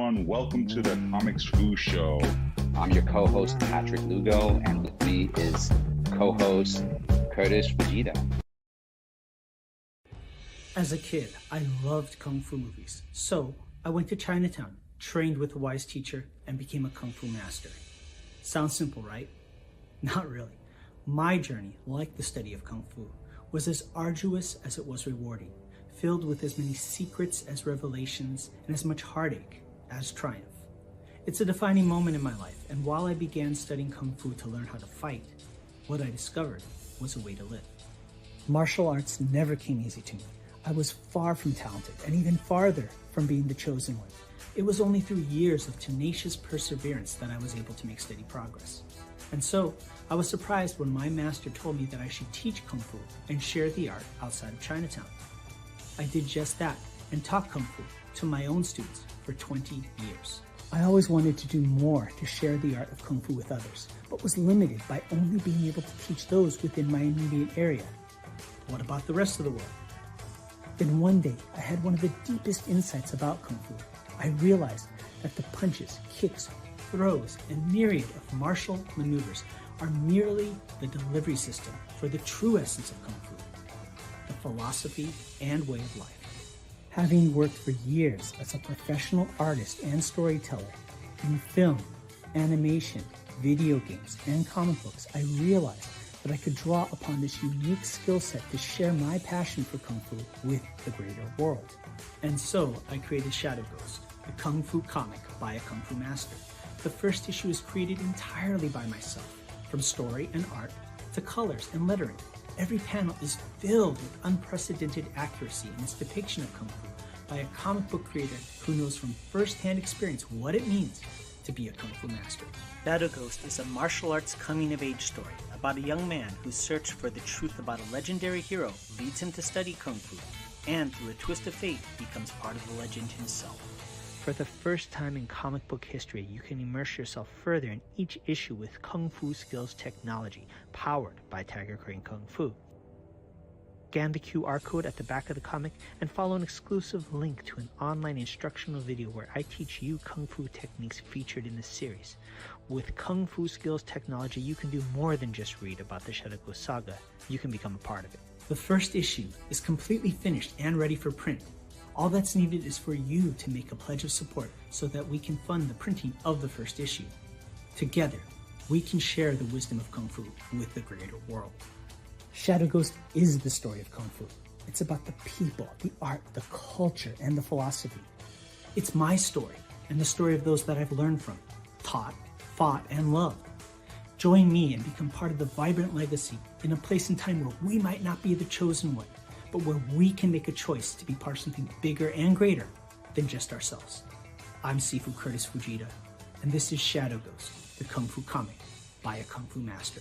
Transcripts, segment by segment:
everyone. Welcome to the Comix Who Show. I'm your co-host, Patrick Lugo, and with me is co-host Curtis Fujita. As a kid, I loved Kung Fu movies. So I went to Chinatown, trained with a wise teacher, and became a Kung Fu master. Sounds simple, right? Not really. My journey, like the study of Kung Fu, was as arduous as it was rewarding, filled with as many secrets as revelations and as much heartache as triumph. It's a defining moment in my life, and while I began studying Kung Fu to learn how to fight, what I discovered was a way to live. Martial arts never came easy to me. I was far from talented and even farther from being the chosen one. It was only through years of tenacious perseverance that I was able to make steady progress. And so, I was surprised when my master told me that I should teach Kung Fu and share the art outside of Chinatown. I did just that and taught Kung Fu to my own students for 20 years. I always wanted to do more to share the art of Kung Fu with others, but was limited by only being able to teach those within my immediate area. What about the rest of the world? Then one day, I had one of the deepest insights about Kung Fu. I realized that the punches, kicks, throws, and myriad of martial maneuvers are merely the delivery system for the true essence of Kung Fu, the philosophy and way of life. Having worked for years as a professional artist and storyteller in film, animation, video games, and comic books, I realized that I could draw upon this unique skill set to share my passion for Kung Fu with the greater world. And so I created Shadow Ghost, a Kung Fu comic by a Kung Fu master. The first issue is created entirely by myself, from story and art to colors and lettering. Every panel is filled with unprecedented accuracy in its depiction of Kung Fu by a comic book creator who knows from first-hand experience what it means to be a Kung Fu master. Shadow Ghost is a martial arts coming-of-age story about a young man whose search for the truth about a legendary hero leads him to study Kung Fu, and through a twist of fate becomes part of the legend himself. For the first time in comic book history, you can immerse yourself further in each issue with Kung Fu Skills technology, powered by Tiger Crane Kung Fu. Scan the QR code at the back of the comic and follow an exclusive link to an online instructional video where I teach you Kung Fu techniques featured in the series. With Kung Fu Skills technology, you can do more than just read about the Shadow Ghost saga. You can become a part of it. The first issue is completely finished and ready for print. All that's needed is for you to make a pledge of support so that we can fund the printing of the first issue. Together, we can share the wisdom of Kung Fu with the greater world. Shadow Ghost is the story of Kung Fu. It's about the people, the art, the culture, and the philosophy. It's my story and the story of those that I've learned from, taught, fought, and loved. Join me and become part of the vibrant legacy in a place and time where we might not be the chosen one, but where we can make a choice to be part of something bigger and greater than just ourselves. I'm Sifu Curtis Fujita, and this is Shadow Ghost, the Kung Fu comic by a Kung Fu master.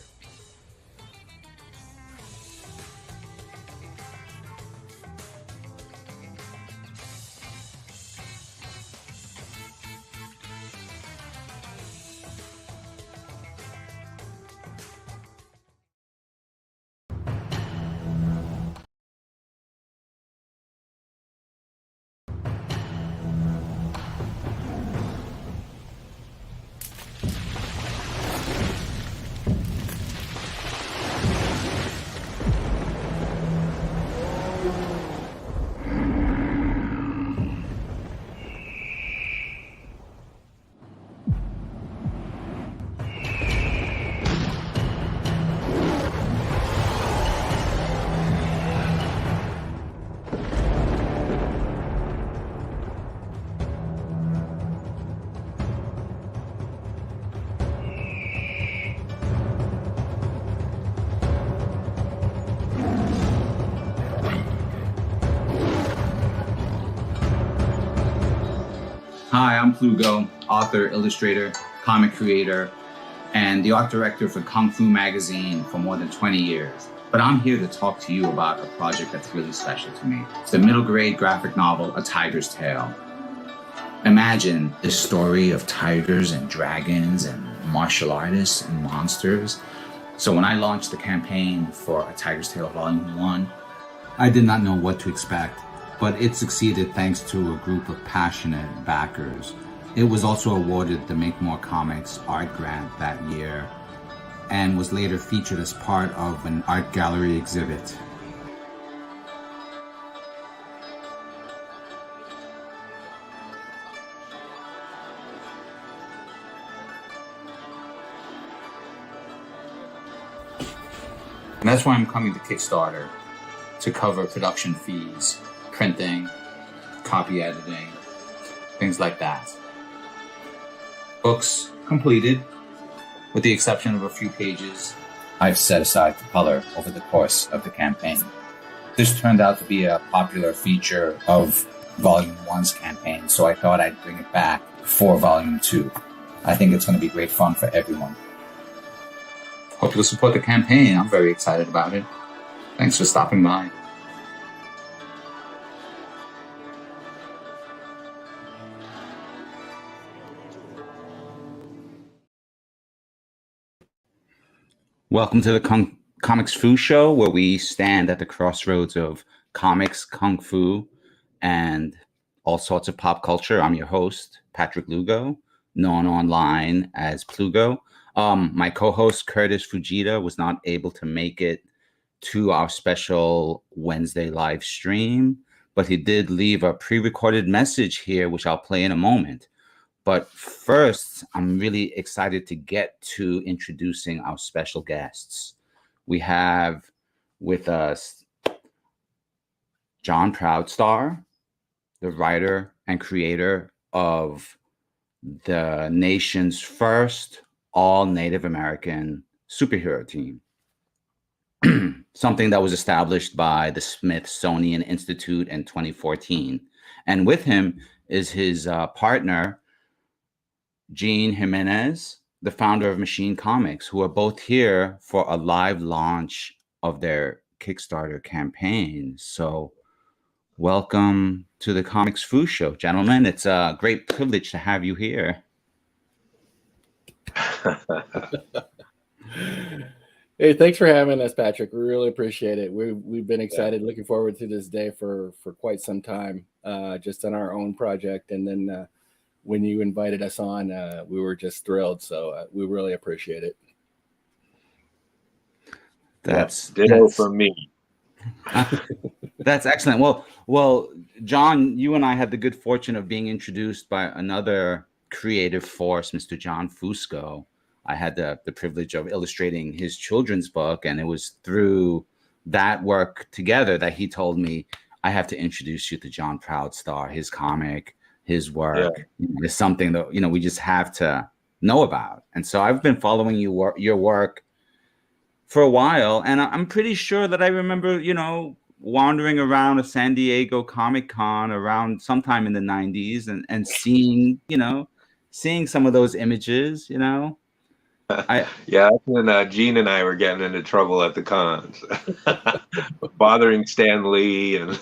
Hi, I'm Plugo, author, illustrator, comic creator, and the art director for Kung Fu Magazine for more than 20 years. But I'm here to talk to you about a project that's really special to me. It's the middle grade graphic novel, A Tiger's Tale. Imagine the story of tigers and dragons and martial artists and monsters. So when I launched the campaign for A Tiger's Tale Volume 1, I did not know what to expect, but it succeeded thanks to a group of passionate backers It was also awarded the Make More Comics art grant that year and was later featured as part of an art gallery exhibit. And that's why I'm coming to Kickstarter, to cover production fees, printing, copy editing, things like that. Books completed, with the exception of a few pages I've set aside for color over the course of the campaign. This turned out to be a popular feature of Volume 1's campaign, so I thought I'd bring it back for Volume 2. I think it's going to be great fun for everyone. Hope you'll support the campaign. I'm very excited about it. Thanks for stopping by. Welcome to the Comics Fu Show, where we stand at the crossroads of comics, kung fu, and all sorts of pop culture. I'm your host, Patrick Lugo, known online as Plugo. My co-host, Curtis Fujita, was not able to make it to our special Wednesday live stream, but he did leave a pre-recorded message here, which I'll play in a moment. But first, I'm really excited to get to introducing our special guests. We have with us Jon Proudstar, the writer and creator of the nation's first all-Native American superhero team, something that was established by the Smithsonian Institute in 2014. And with him is his partner, Gene Jimenez, the founder of Machine Comics, who are both here for a live launch of their Kickstarter campaign. So welcome to the Comics Fu Show, gentlemen. It's a great privilege to have you here. Hey, thanks for having us, Patrick. We really appreciate it. We've been excited, looking forward to this day for quite some time, just on our own project. And then when you invited us on, we were just thrilled. So we really appreciate it. That's ditto from me. That's excellent. Well, Jon, you and I had the good fortune of being introduced by another creative force, Mr. John Fusco. I had the privilege of illustrating his children's book, and it was through that work together that he told me, I have to introduce you to Jon Proudstar, his comic, his work. Yeah. It's something that, we just have to know about. And so I've been following your work for a while, and I'm pretty sure that I remember, wandering around a San Diego Comic Con around sometime in the 90s and seeing, seeing some of those images, Yeah, that's when Gene and I were getting into trouble at the cons, bothering Stan Lee and.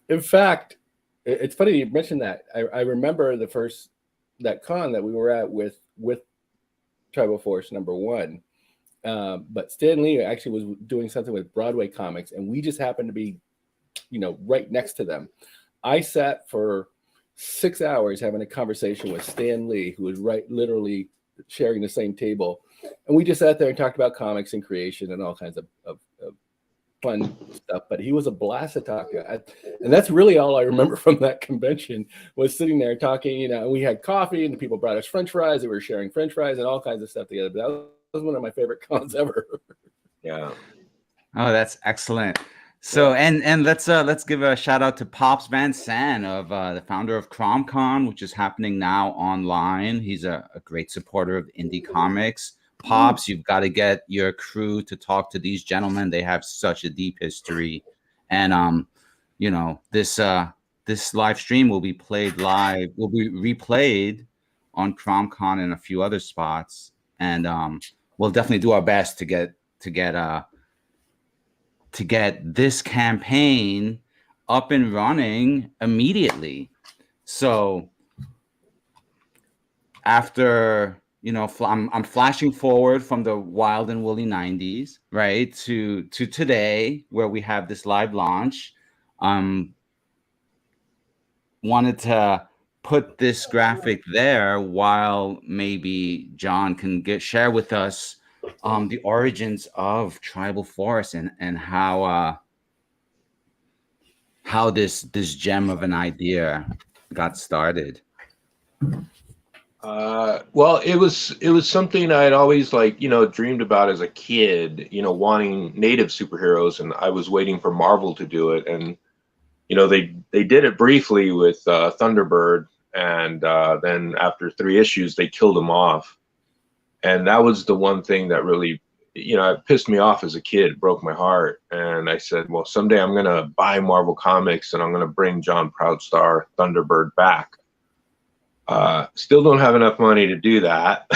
In fact, it's funny you mentioned that. I remember that con that we were at with Tribal Force #1, but Stan Lee actually was doing something with Broadway Comics, and we just happened to be, right next to them. I sat for 6 hours having a conversation with Stan Lee, who was literally sharing the same table, and we just sat there and talked about comics and creation and all kinds of fun stuff. But he was a blast to talk to, and that's really all I remember from that convention, was sitting there talking. We had coffee, and the people brought us French fries. They were sharing French fries and all kinds of stuff together. But that was one of my favorite cons ever. Yeah. Oh, that's excellent. So, and let's give a shout out to Pops Van Sant, of the founder of CromCon, which is happening now online. He's a great supporter of indie comics. Pops, you've got to get your crew to talk to these gentlemen. They have such a deep history, and this live stream will be replayed on CromCon and a few other spots, and we'll definitely do our best to get this campaign up and running immediately. So after, I'm flashing forward from the wild and woolly 90s, right, to today, where we have this live launch. wanted to put this graphic there while maybe Jon can share with us the origins of Tribal Force and how this gem of an idea got started. Well, it was something I'd always dreamed about as a kid, wanting native superheroes, and I was waiting for Marvel to do it. And they did it briefly with Thunderbird, and then after 3 issues they killed him off. And that was the one thing that really it pissed me off as a kid. It broke my heart. And I said, well, someday I'm gonna buy Marvel Comics and I'm gonna bring Jon Proudstar Thunderbird back. Still don't have enough money to do that.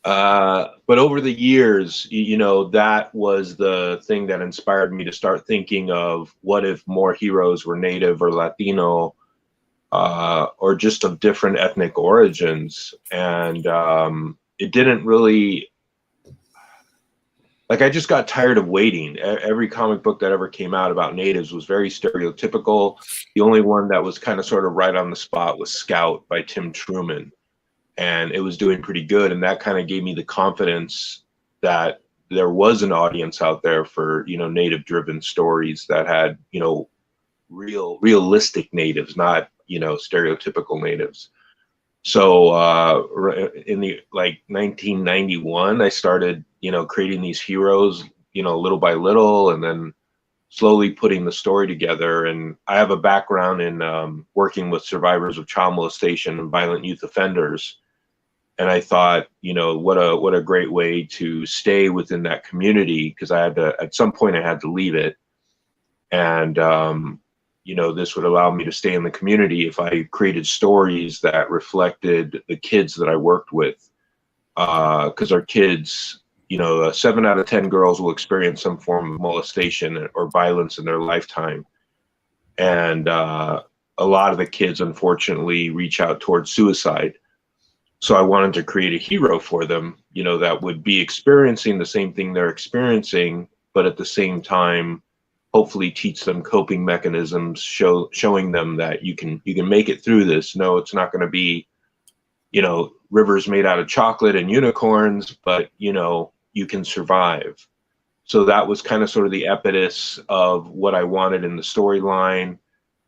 But over the years, that was the thing that inspired me to start thinking of what if more heroes were Native or Latino, or just of different ethnic origins. And it didn't really, I just got tired of waiting. Every comic book that ever came out about natives was very stereotypical. The only one that was kind of sort of right on the spot was Scout by Tim Truman. And it was doing pretty good. And that kind of gave me the confidence that there was an audience out there for, native driven stories that had, realistic natives, not, stereotypical natives. So in the 1991, I started, creating these heroes, little by little, and then slowly putting the story together. And I have a background in working with survivors of child molestation and violent youth offenders. And I thought, what a great way to stay within that community, because I had to, at some point I had to leave it. And, this would allow me to stay in the community if I created stories that reflected the kids that I worked with. Because our kids, 7 out of 10 girls will experience some form of molestation or violence in their lifetime. And a lot of the kids, unfortunately, reach out towards suicide. So I wanted to create a hero for them, that would be experiencing the same thing they're experiencing, but at the same time, hopefully teach them coping mechanisms, showing them that you can make it through this. No, it's not going to be, rivers made out of chocolate and unicorns, but, you can survive. So that was kind of sort of the impetus of what I wanted in the storyline.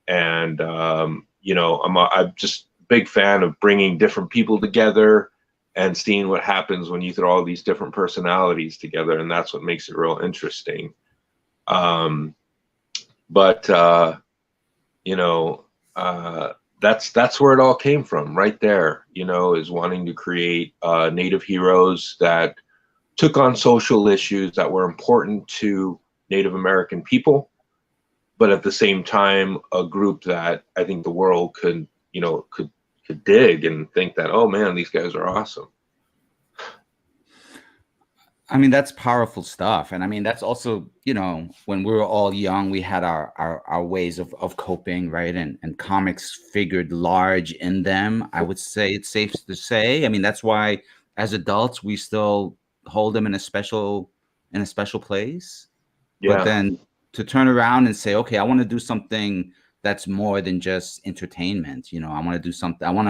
And, I'm just big fan of bringing different people together and seeing what happens when you throw all these different personalities together. And that's what makes it real interesting. That's where it all came from, right there, is wanting to create Native heroes that took on social issues that were important to Native American people, but at the same time, a group that I think the world could dig and think that, oh man, these guys are awesome. I mean, that's powerful stuff. And I mean, that's also, when we were all young, we had our ways of coping, right? And comics figured large in them. I would say it's safe to say. I mean, that's why as adults, we still hold them in a special place. Yeah. But then to turn around and say, okay, I want to do something that's more than just entertainment. I want to do something. I want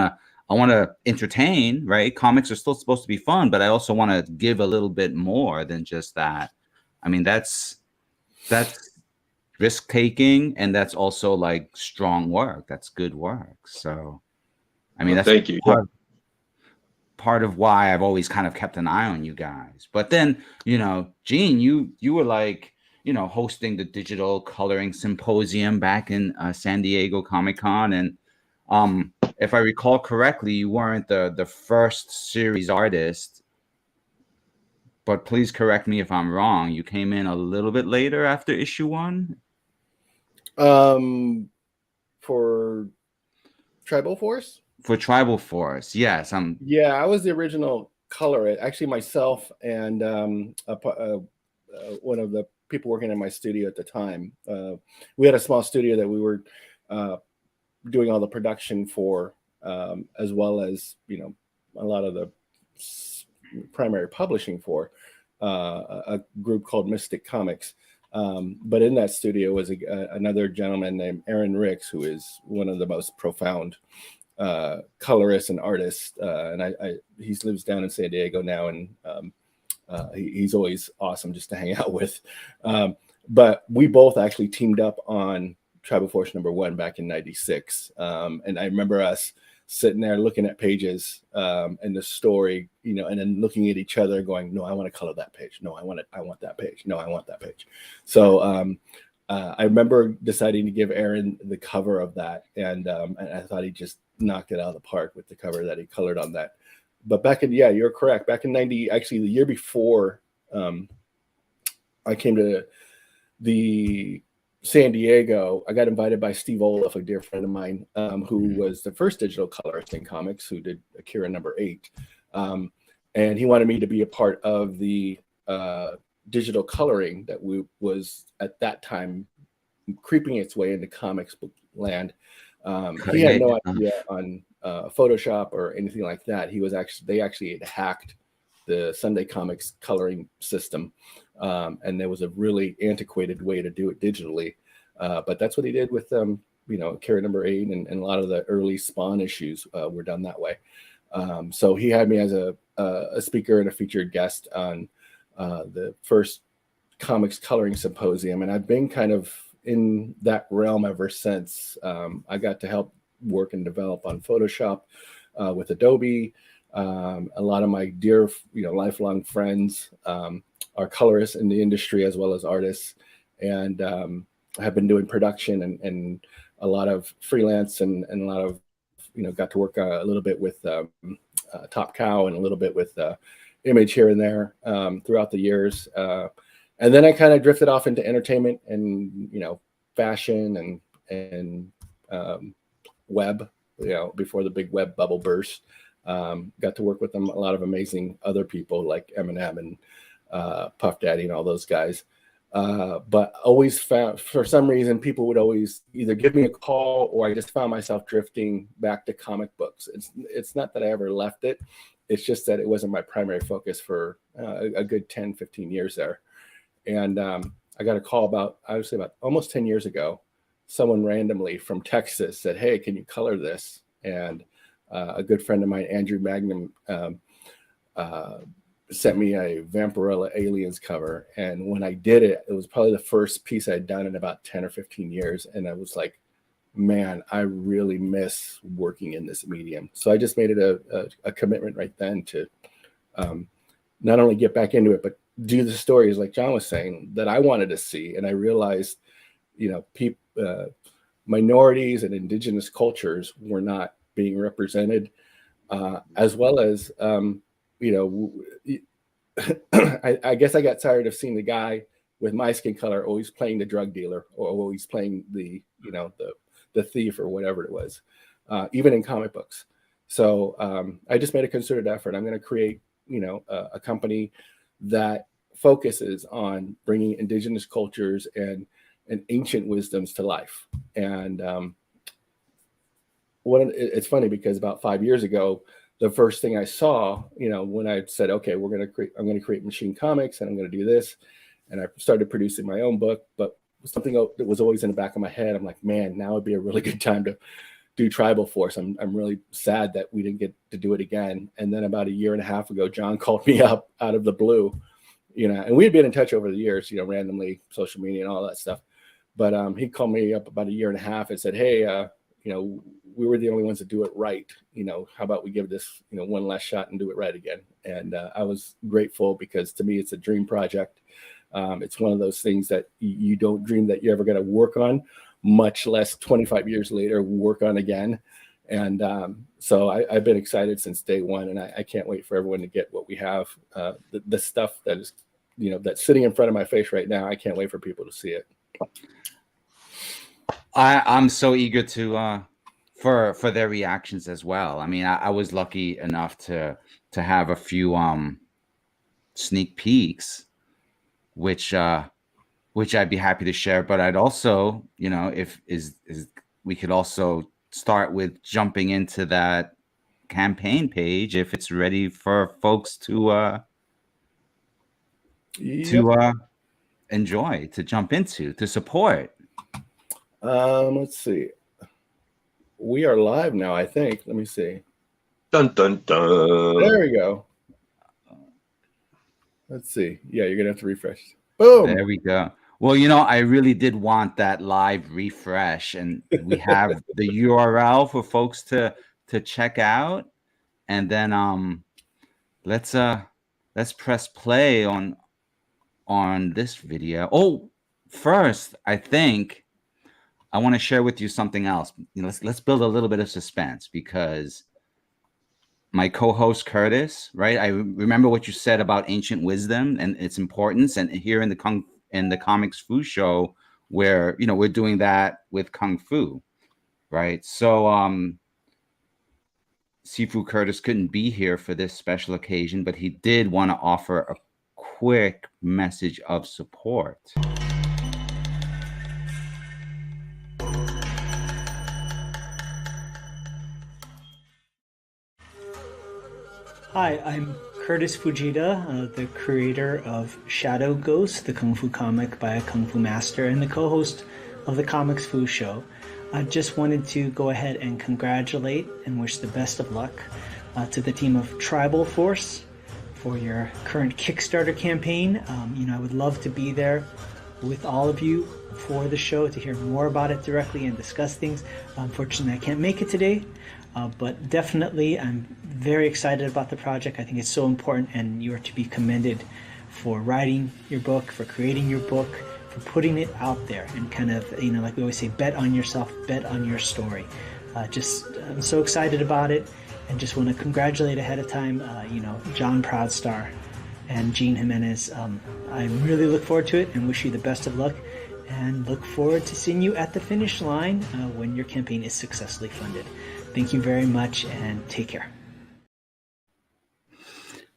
to entertain, right? Comics are still supposed to be fun, but I also want to give a little bit more than just that. I mean, that's risk taking, and that's also like strong work. That's good work. So, I mean, that's thank you. Part of why I've always kind of kept an eye on you guys. But then, Gene, you were like, hosting the digital coloring symposium back in San Diego Comic-Con, and if I recall correctly, you weren't the first series artist, but please correct me if I'm wrong. You came in a little bit later after issue 1. For Tribal Force? For Tribal Force, yes. Yeah, I was the original colorist. Actually, myself and one of the people working in my studio at the time. We had a small studio that we were doing all the production for, as well as a lot of the primary publishing for, a group called Mystic Comics. But in that studio was another gentleman named Aaron Ricks, who is one of the most profound colorists and artists. And he lives down in San Diego now, and he's always awesome just to hang out with. But we both actually teamed up on Tribal Force #1 back in '96. And I remember us sitting there looking at pages and the story, and then looking at each other going, no, I want to color that page. No, I want that page. No, I want that page. So I remember deciding to give Aaron the cover of that. And I thought he just knocked it out of the park with the cover that he colored on that. But you're correct. Back in '90, actually the year before I came to the San Diego, I got invited by Steve Olaf, a dear friend of mine, who was the first digital colorist in Comix, who did Akira #8. And he wanted me to be a part of the digital coloring that was at that time creeping its way into comics book land. He had no idea on Photoshop or anything like that. They actually had hacked the Sunday Comics coloring system. And there was a really antiquated way to do it digitally. But that's what he did with Akira #8 and a lot of the early Spawn issues were done that way. So he had me as a speaker and a featured guest on the first comics coloring symposium. And I've been kind of in that realm ever since. I got to help work and develop on Photoshop with Adobe. A lot of my dear, lifelong friends are colorists in the industry as well as artists, and have been doing production and a lot of freelance and a lot of, got to work a little bit with Top Cow and a little bit with Image here and there throughout the years. And then I kind of drifted off into entertainment and, fashion and web, before the big web bubble burst. Got to work with a lot of amazing other people like Eminem and Puff Daddy and all those guys. But always found, for some reason, people would always either give me a call or I just found myself drifting back to comic books. It's not that I ever left it. It's just that it wasn't my primary focus for a good 10, 15 years there. And I got a call about almost 10 years ago. Someone randomly from Texas said, "Hey, can you color this?" And a good friend of mine, Andrew Magnum, sent me a Vampirella Aliens cover. And when I did it, it was probably the first piece I'd done in about 10 or 15 years. And I was like, man, I really miss working in this medium. So I just made it a commitment right then to not only get back into it, but do the stories like Jon was saying that I wanted to see. And I realized, minorities and indigenous cultures were not being represented, as well as, I guess I got tired of seeing the guy with my skin color always playing the drug dealer or always playing the thief or whatever it was, even in comic books. So I just made a concerted effort. I'm going to create, a company that focuses on bringing indigenous cultures and ancient wisdoms to life. And it's funny because about 5 years ago, the first thing I saw, when I said, okay, I'm going to create Machine Comics and I'm going to do this. And I started producing my own book, but something that was always in the back of my head. I'm like, man, now would be a really good time to do Tribal Force. I'm really sad that we didn't get to do it again. And then about a year and a half ago, Jon called me up out of the blue, and we had been in touch over the years, randomly, social media and all that stuff. But he called me up about a year and a half and said, hey, we were the only ones to do it right. How about we give this, one last shot and do it right again? And I was grateful because to me, it's a dream project. It's one of those things that you don't dream that you're ever going to work on, much less 25 years later, work on again. And so I've been excited since day one, and I can't wait for everyone to get what we have. The stuff that is, that's sitting in front of my face right now. I can't wait for people to see it. I'm so eager to for their reactions as well. I mean, I was lucky enough to have a few sneak peeks, which I'd be happy to share. But I'd also, if we could also start with jumping into that campaign page if it's ready for folks to enjoy, to jump into, to support? Let's see. We are live now, I think. Let me see. Dun dun dun. There we go. Let's see. Yeah, you're gonna have to refresh. Boom. There we go. Well, I really did want that live refresh, and we have the URL for folks to check out, and then let's press play on this video. Oh, first, I think I want to share with you something else. Let's build a little bit of suspense, because my co-host Curtis, right? I remember what you said about ancient wisdom and its importance, and here in the Comix Fu show, where we're doing that with Kung Fu, right? So Sifu Curtis couldn't be here for this special occasion, but he did want to offer a quick message of support. Hi, I'm Curtis Fujita, the creator of Shadow Ghost, the Kung Fu comic by a Kung Fu master, and the co-host of the Comix Fu show. I just wanted to go ahead and congratulate and wish the best of luck to the team of Tribal Force for your current Kickstarter campaign. I would love to be there with all of you for the show to hear more about it directly and discuss things. Unfortunately, I can't make it today. But definitely, I'm very excited about the project. I think it's so important, and you are to be commended for writing your book, for creating your book, for putting it out there, and kind of, like we always say, bet on yourself, bet on your story. I'm so excited about it, and just want to congratulate ahead of time, Jon Proudstar and Gene Jimenez. I really look forward to it and wish you the best of luck, and look forward to seeing you at the finish line when your campaign is successfully funded. Thank you very much, and take care.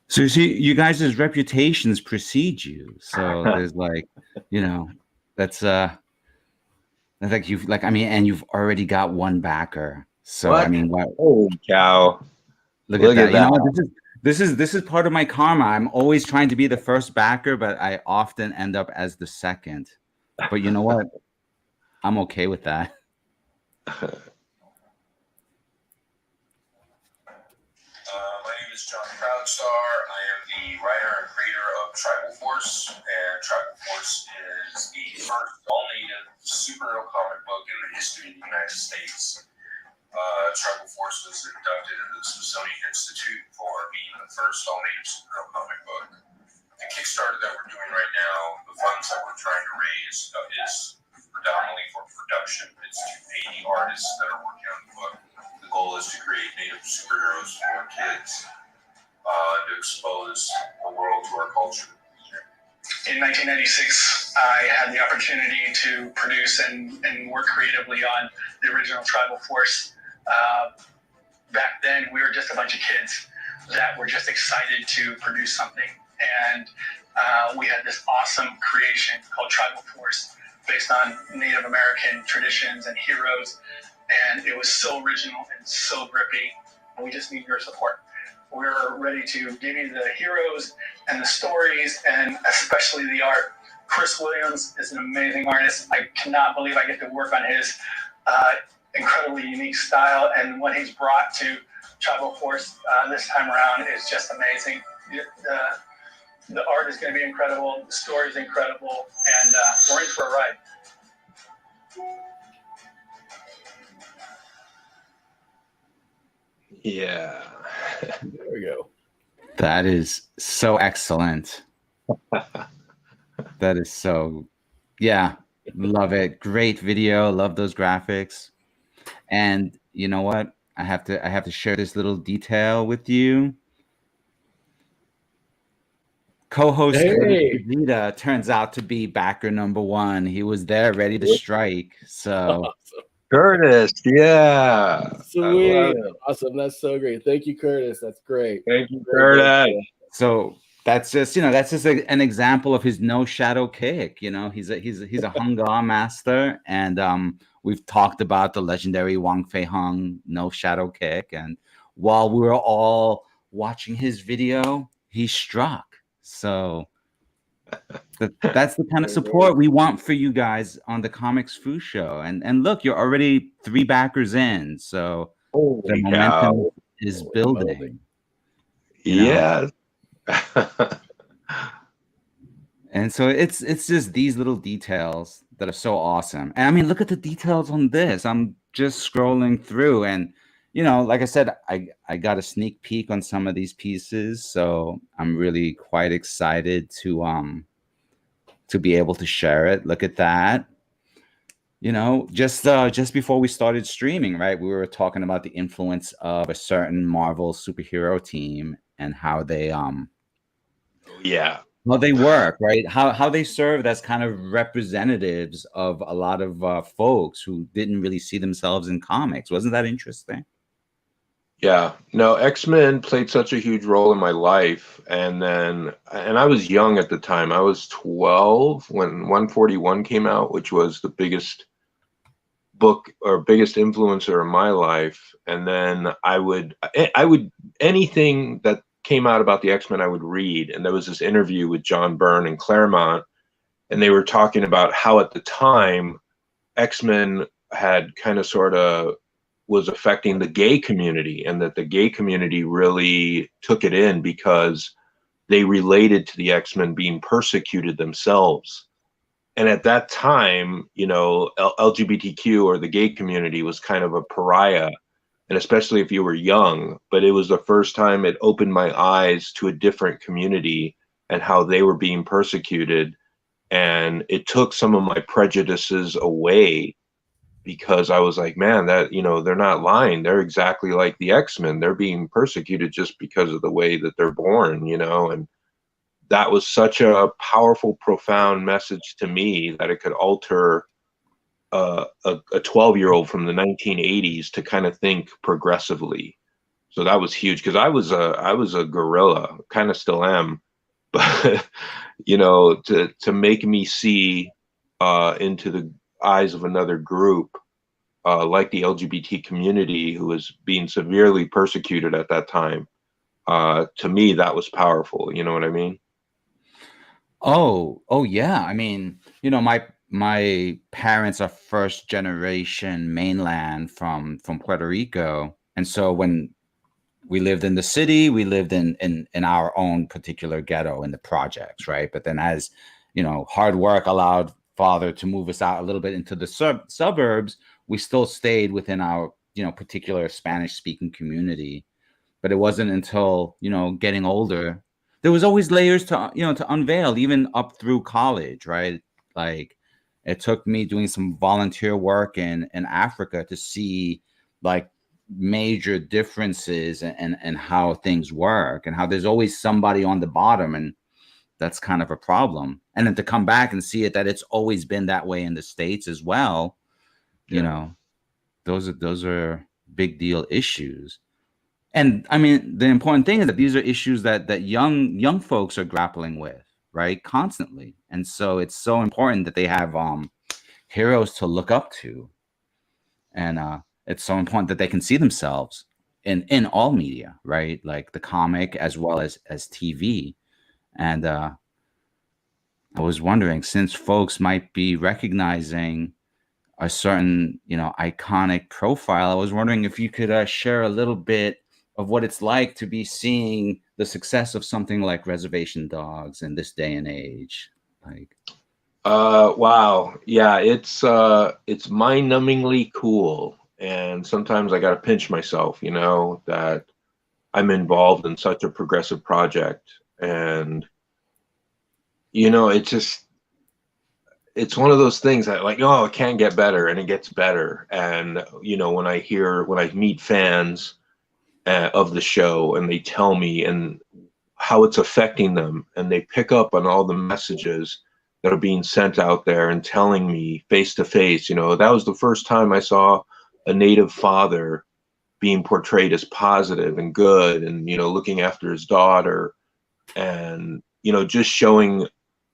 So you see, you guys' reputations precede you. So there's that's like and you've already got one backer. So What? wow. Holy cow! Look at that. This is part of my karma. I'm always trying to be the first backer, but I often end up as the second. But you know what? I'm okay with that. My name is Jon Proudstar. I am the writer and creator of Tribal Force, and Tribal Force is the first all-native superhero comic book in the history of the United States. Tribal Force was inducted into the Smithsonian Institute for being the first all-native superhero comic book. The Kickstarter that we're doing right now, the funds that we're trying to raise is predominantly for production. It's to pay the artists that are working on the book. The goal is to create native superheroes for kids, to expose the world to our culture. In 1996, I had the opportunity to produce and work creatively on the original Tribal Force. Back then, we were just a bunch of kids that were just excited to produce something. And we had this awesome creation called Tribal Force, based on Native American traditions and heroes. And it was so original and so grippy. And we just need your support. We're ready to give you the heroes and the stories, and especially the art. Chris Williams is an amazing artist. I cannot believe I get to work on his incredibly unique style, and what he's brought to Tribal Force this time around is just amazing. The art is going to be incredible. The story is incredible, and we're in for a ride. Yeah. There we go. That is so excellent. That is so, love it. Great video. Love those graphics. And you know what? I have to share this little detail with you. Co-host Vegeta turns out to be backer number one. He was there ready to strike. So Curtis, yeah. Sweet. Awesome. That's so great. Thank you, Curtis. That's great. Thank you, Curtis. So that's just an example of his no shadow kick. He's a Hung Gar master, and we've talked about the legendary Wang Fei Hung no shadow kick. And while we were all watching his video, he struck. So That's the kind of support we want for you guys on the Comix Foo Show. And look, you're already 3 backers in, so the Holy momentum cow. is building. You know? Yeah. And so it's just these little details that are so awesome. And I mean, look at the details on this. I'm just scrolling through, and like I said, I got a sneak peek on some of these pieces, so I'm really quite excited to be able to share it. Look at that. Just before we started streaming, right, we were talking about the influence of a certain Marvel superhero team and how they Yeah. well, they work, right? How they served as kind of representatives of a lot of folks who didn't really see themselves in comics. Wasn't that interesting? Yeah. No, X-Men played such a huge role in my life. And I was young at the time. I was 12 when 141 came out, which was the biggest book or biggest influencer in my life. And then I would anything that came out about the X-Men I would read. And there was this interview with John Byrne and Claremont, and they were talking about how at the time X-Men had kind of sort of was affecting the gay community, and that the gay community really took it in because they related to the X-Men being persecuted themselves. And at that time, LGBTQ or the gay community was kind of a pariah, and especially if you were young. But it was the first time it opened my eyes to a different community and how they were being persecuted. And it took some of my prejudices away, because I was like, man, that, they're not lying. They're exactly like the X-Men. They're being persecuted just because of the way that they're born, and that was such a powerful, profound message to me that it could alter a 12-year-old from the 1980s to kind of think progressively. So that was huge, because I was a gorilla, kind of still am, but to make me see into the eyes of another group like the LGBT community, who was being severely persecuted at that time, to me that was powerful. You know what I mean? Oh yeah. I mean, my parents are first generation mainland from Puerto Rico, and so when we lived in the city, we lived in our own particular ghetto in the projects, right? But then as hard work allowed father to move us out a little bit into the suburbs, we still stayed within our particular Spanish speaking community. But it wasn't until getting older, there was always layers to unveil, even up through college, right? Like, it took me doing some volunteer work in Africa to see like major differences and how things work, and how there's always somebody on the bottom, and that's kind of a problem. And then to come back and see it that it's always been that way in the States as well, those are big deal issues. And I mean, the important thing is that these are issues that young folks are grappling with, right, constantly. And so it's so important that they have heroes to look up to, and it's so important that they can see themselves in all media, right, like the comic as well as TV. And I was wondering, since folks might be recognizing a certain iconic profile, I was wondering if you could share a little bit of what it's like to be seeing the success of something like Reservation Dogs in this day and age. Like, wow, yeah, it's mind-numbingly cool, and sometimes I got to pinch myself, that I'm involved in such a progressive project. And it's one of those things that, like, oh, it can get better, and it gets better. And when I meet fans of the show, and they tell me and how it's affecting them, and they pick up on all the messages that are being sent out there and telling me face to face, that was the first time I saw a Native father being portrayed as positive and good, and looking after his daughter, and just showing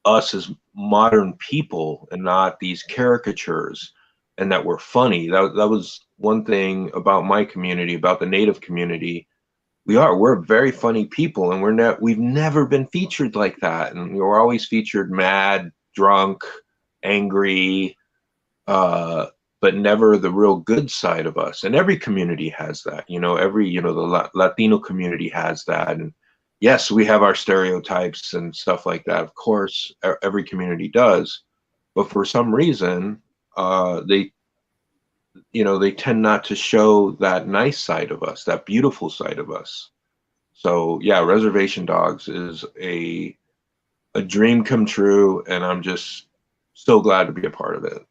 us as modern people and not these caricatures, and that we're funny. That was one thing about my community, about the Native community, we're very funny people, and we've never been featured like that. And we're always featured mad, drunk, angry, but never the real good side of us. And every community has that, the Latino community has that. And yes, we have our stereotypes and stuff like that. Of course, every community does. But for some reason, they tend not to show that nice side of us, that beautiful side of us. So yeah, Reservation Dogs is a dream come true, and I'm just so glad to be a part of it.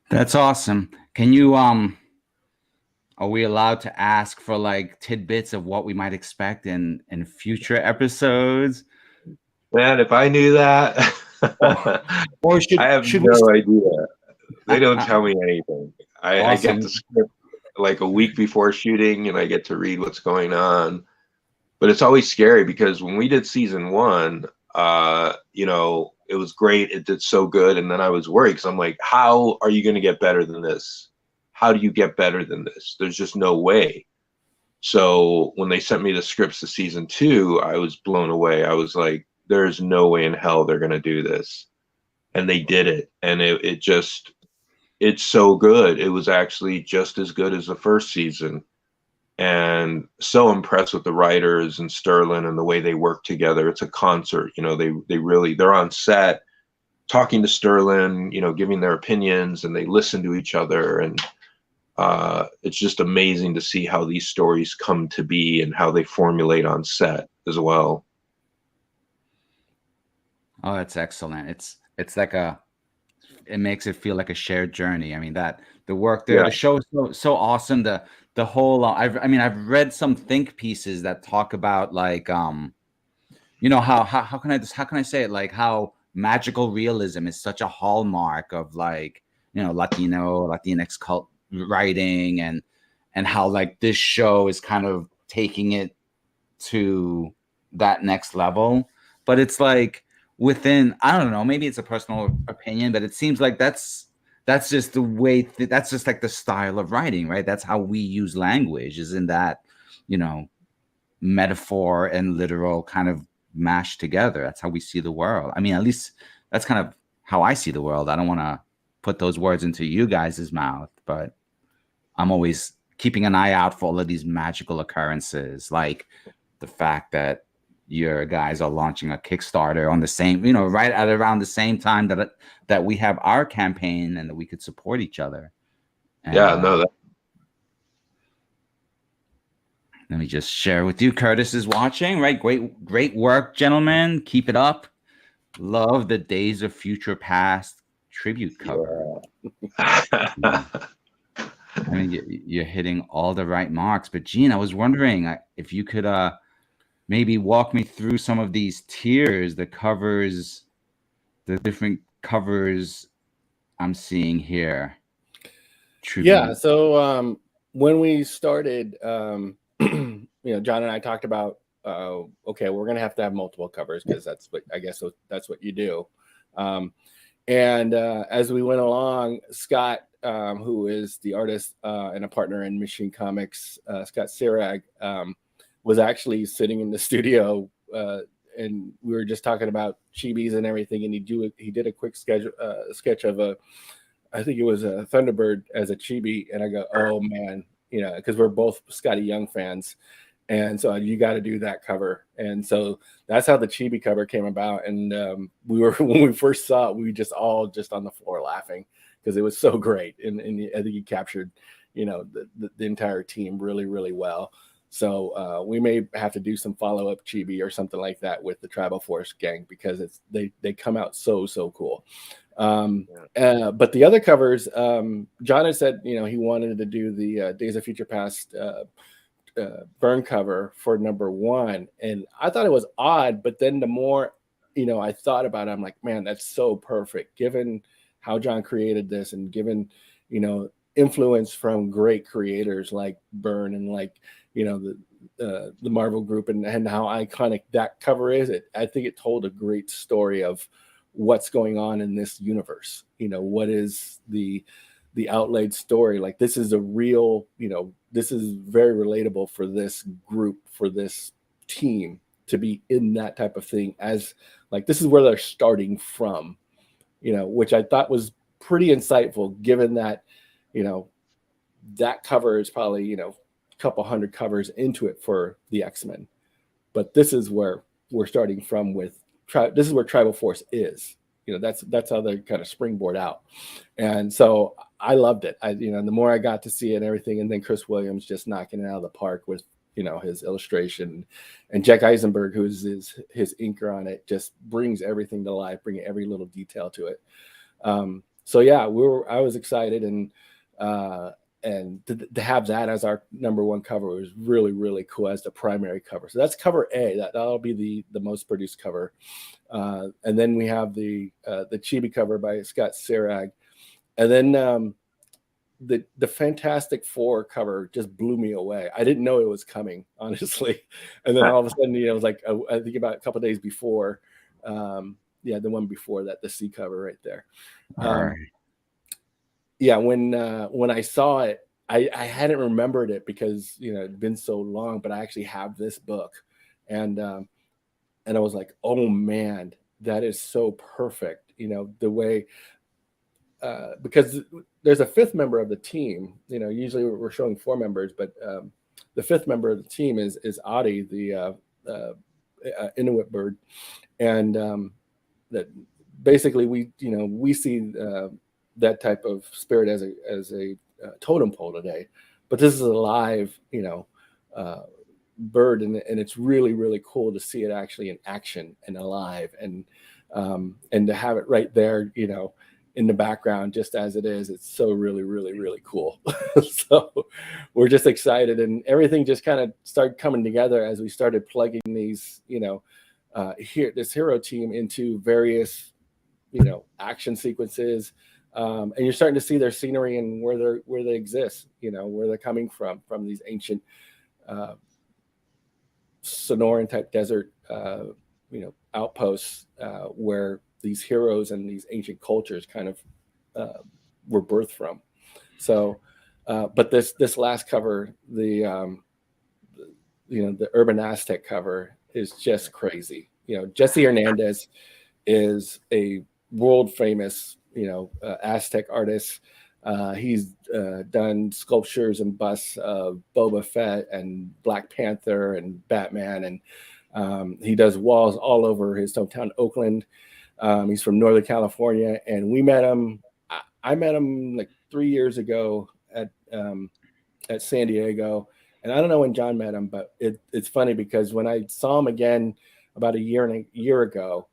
That's awesome. Can you are we allowed to ask for like tidbits of what we might expect in future episodes? Man, if I knew that, or I have no idea. They don't tell me anything. I get the script like a week before shooting, and I get to read what's going on. But it's always scary because when we did season 1, it was great. It did so good. And then I was worried because I'm like, how are you going to get better than this? How do you get better than this? There's just no way. So when they sent me the scripts to season 2, I was blown away. I was like, there's no way in hell they're going to do this. And they did it. And it's so good. It was actually just as good as the first season. And so impressed with the writers and Sterlin and the way they work together. It's a concert, they're on set talking to Sterlin, giving their opinions, and they listen to each other. And it's just amazing to see how these stories come to be and how they formulate on set as well. Oh, that's excellent. It's like it makes it feel like a shared journey. I mean, that the work there, the show is so awesome. The whole, I've read some think pieces that talk about like, how can I say it? Like how magical realism is such a hallmark of like, Latinx cult writing, and how like this show is kind of taking it to that next level. But it's like within, I don't know, maybe it's a personal opinion, but it seems like that's just the way, that's just like the style of writing, right? That's how we use language, is in that, metaphor and literal kind of mashed together. That's how we see the world. I mean, at least that's kind of how I see the world. I don't want to put those words into you guys' mouth, but I'm always keeping an eye out for all of these magical occurrences, like the fact that your guys are launching a Kickstarter on the same, right at around the same time that we have our campaign, and that we could support each other. And, let me just share with you. Curtis is watching, right? Great work, gentlemen. Keep it up. Love the Days of Future Past tribute cover. Yeah. I mean, you're hitting all the right marks. But Gene, I was wondering if you could maybe walk me through some of these tiers, the covers, the different covers I'm seeing here. Tribute. Yeah. So when we started, Jon and I talked about, okay, we're going to have multiple covers, because that's what you do. And as we went along, Scott, who is the artist and a partner in Machine Comics, Scott Sirag, was actually sitting in the studio, and we were just talking about chibis and everything. And he did a quick sketch of I think it was a Thunderbird as a chibi. And I go, oh man, because we're both Scotty Young fans. And so you got to do that cover. And so that's how the chibi cover came about. And when we first saw it, we just all on the floor laughing, because it was so great. And I think he captured, the entire team really, really well. So we may have to do some follow-up chibi or something like that with the Tribal Force gang, because they come out so cool. But the other covers, Jon had said, he wanted to do the Days of Future Past burn cover for #1, and I thought it was odd. But then the more I thought about it, I'm like, man, that's so perfect, given how Jon created this, and given influence from great creators like Byrne and like the Marvel group, and how iconic that cover is. I think it told a great story of what's going on in this universe. What is the the outlaid story. Like, this is a real, this is very relatable for this group, for this team to be in that type of thing, as like, this is where they're starting from, which I thought was pretty insightful, given that, that cover is probably, a couple hundred covers into it for the X-Men. But this is where we're starting from with, this is where Tribal Force is. That's how they kind of springboard out. And so I loved it. The more I got to see it and everything, and then Chris Williams just knocking it out of the park with, his illustration, and Jack Eisenberg, who's his inker on it, just brings everything to life, bringing every little detail to it. So yeah, I was excited, and to have that as our number one cover was really, really cool as the primary cover. So that's cover A. That'll be the most produced cover. And then we have the Chibi cover by Scott Serag. And then the Fantastic Four cover just blew me away. I didn't know it was coming, honestly. And then all of a sudden, it was like, I think about a couple of days before, the one before that, the C cover right there. Yeah, when I saw it, I hadn't remembered it because it'd been so long, but I actually have this book, and I was like, oh man, that is so perfect. The way, because there's a fifth member of the team. Usually we're showing four members, but the fifth member of the team is Adi, the Inuit bird, and that basically we see that type of spirit as a totem pole today, but this is a live bird, and it's really, really cool to see it actually in action and alive, and to have it right there in the background just as it is. It's so really, really, really cool. So we're just excited, and everything just kind of started coming together as we started plugging these this hero team into various action sequences. And you're starting to see their scenery and where they exist, where they're coming from these ancient Sonoran type desert, outposts, where these heroes and these ancient cultures kind of were birthed from. So, but this last cover, the Urban Aztec cover, is just crazy. Jesse Hernandez is a world famous Aztec artist. He's done sculptures and busts of Boba Fett and Black Panther and Batman, and he does walls all over his hometown, Oakland. He's from Northern California, and we met him. I met him like 3 years ago at San Diego, and I don't know when John met him, but it's funny because when I saw him again about a year ago,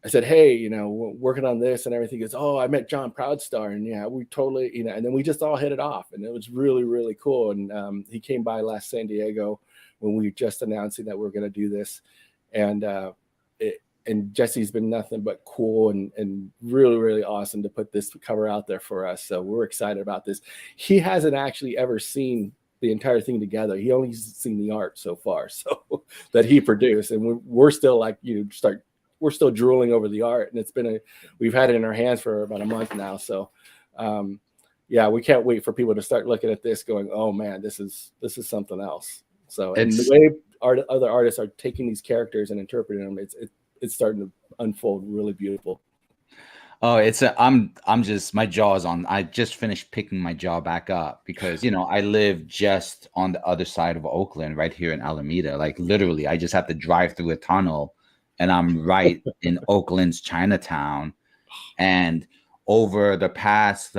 I said, hey, we're working on this and everything. He goes, oh, I met Jon Proudstar, and yeah, we totally, and then we just all hit it off, and it was really, really cool. And he came by last San Diego when we were just announcing that we're going to do this, and Jesse's been nothing but cool and really, really awesome to put this cover out there for us. So we're excited about this. He hasn't actually ever seen the entire thing together. He only seen the art so far, so that he produced, and we're still like we're still drooling over the art, and we've had it in our hands for about a month now. So, yeah, we can't wait for people to start looking at this going, oh man, this is something else. So, and the way other artists are taking these characters and interpreting them, it's starting to unfold really beautiful. Oh, I'm just, my jaw is on. I just finished picking my jaw back up because, I live just on the other side of Oakland, right here in Alameda. Like literally, I just have to drive through a tunnel and I'm right in Oakland's Chinatown. And over the past,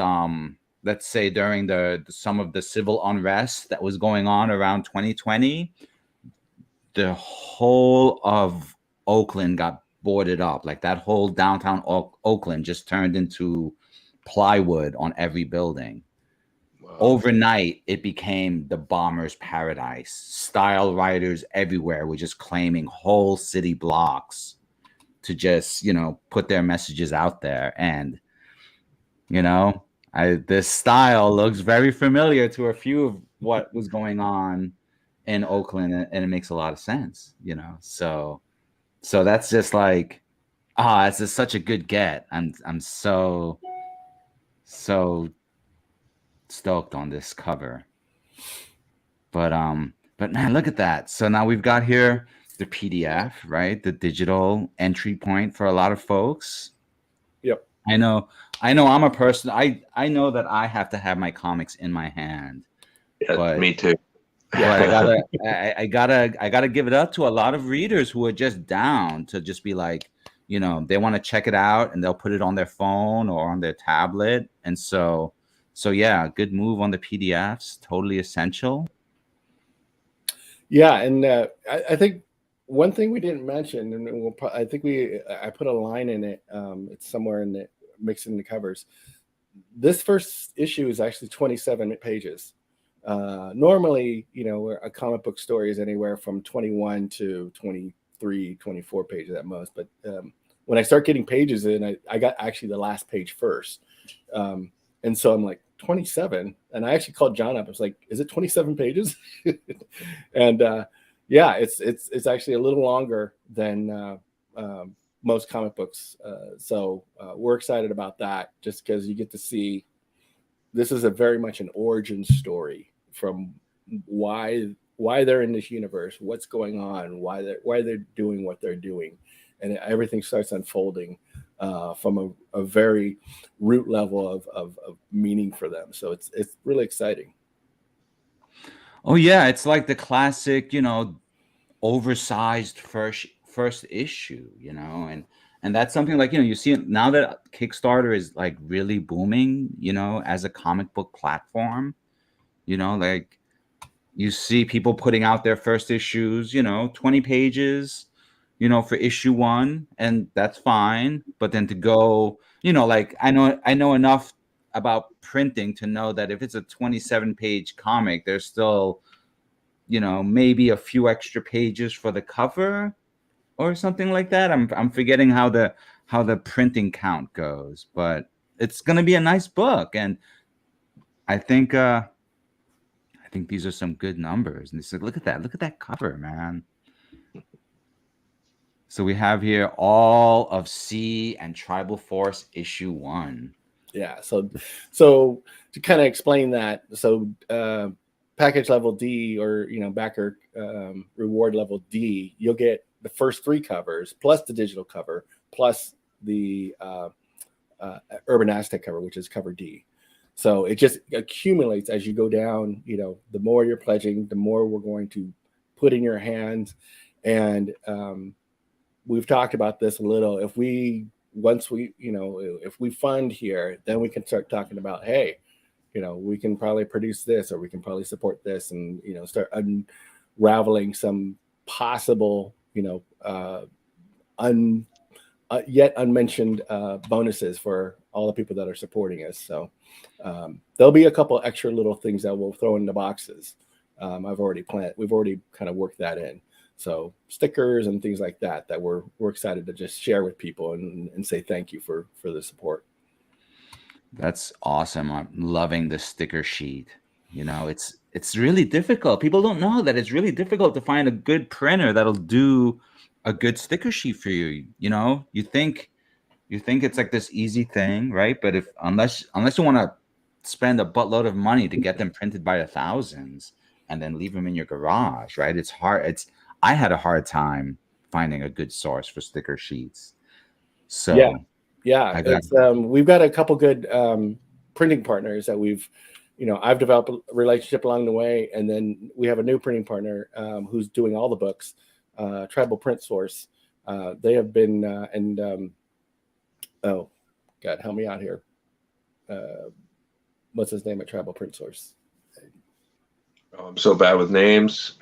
let's say during some of the civil unrest that was going on around 2020, the whole of Oakland got boarded up. Like that whole downtown Oakland just turned into plywood on every building. Wow. Overnight, it became the bomber's paradise. Style writers everywhere were just claiming whole city blocks to just, put their messages out there. And, this style looks very familiar to a few of what was going on in Oakland, and it makes a lot of sense, So that's just like, it's just such a good get. I'm so So stoked on this cover. But man, look at that. So now we've got here the PDF, right? The digital entry point for a lot of folks. Yep. I know I'm a person. I know that I have to have my comics in my hand. Yeah, But me too. But I gotta give it up to a lot of readers who are just down to just be like, they want to check it out and they'll put it on their phone or on their tablet. And so yeah, good move on the PDFs. Totally essential. Yeah, and I think one thing we didn't mention, and I think I put a line in it. It's somewhere in the mixing the covers. This first issue is actually 27 pages. Normally, a comic book story is anywhere from 21 to 23, 24 pages at most. But when I start getting pages in, I got actually the last page first. And so I'm like, 27? And I actually called John up. I was like, is it 27 pages? And yeah, it's actually a little longer than most comic books. So we're excited about that, just because you get to see, this is a very much an origin story from why they're in this universe, what's going on, why they're doing what they're doing, and everything starts unfolding from a very root level of meaning for them. So it's really exciting. Oh yeah, it's like the classic, oversized first issue, and that's something like, you see it now that Kickstarter is like really booming, as a comic book platform, like you see people putting out their first issues, 20 pages, for issue 1, and that's fine. But then to go, like I know enough about printing to know that if it's a 27-page comic, there's still, maybe a few extra pages for the cover or something like that. I'm forgetting how the printing count goes, but it's gonna be a nice book, and I think these are some good numbers. And it's like, look at that cover, man. So we have here all of C and Tribal Force issue 1. Yeah. So to kind of explain that, so package level D, or backer reward level D, you'll get the first 3 covers plus the digital cover plus the Urban Aztec cover, which is cover D. So it just accumulates as you go down. The more you're pledging, the more we're going to put in your hands. And we've talked about this a little. If we fund here, then we can start talking about, hey, we can probably produce this, or we can probably support this, and start unraveling some possible yet unmentioned bonuses for all the people that are supporting us. So there'll be a couple extra little things that we'll throw in the boxes. We've already kind of worked that in. So stickers and things like that we're excited to just share with people and say thank you for the support. That's awesome. I'm loving the sticker sheet. It's really difficult. People don't know that it's really difficult to find a good printer that'll do a good sticker sheet for you. You think it's like this easy thing, right? But unless you want to spend a buttload of money to get them printed by the thousands and then leave them in your garage, right? It's hard. I had a hard time finding a good source for sticker sheets. So yeah. We've got a couple good printing partners that I've developed a relationship along the way, and then we have a new printing partner who's doing all the books, Tribal Print Source. They have been oh God, help me out here. What's his name at Tribal Print Source? Oh, I'm so bad with names.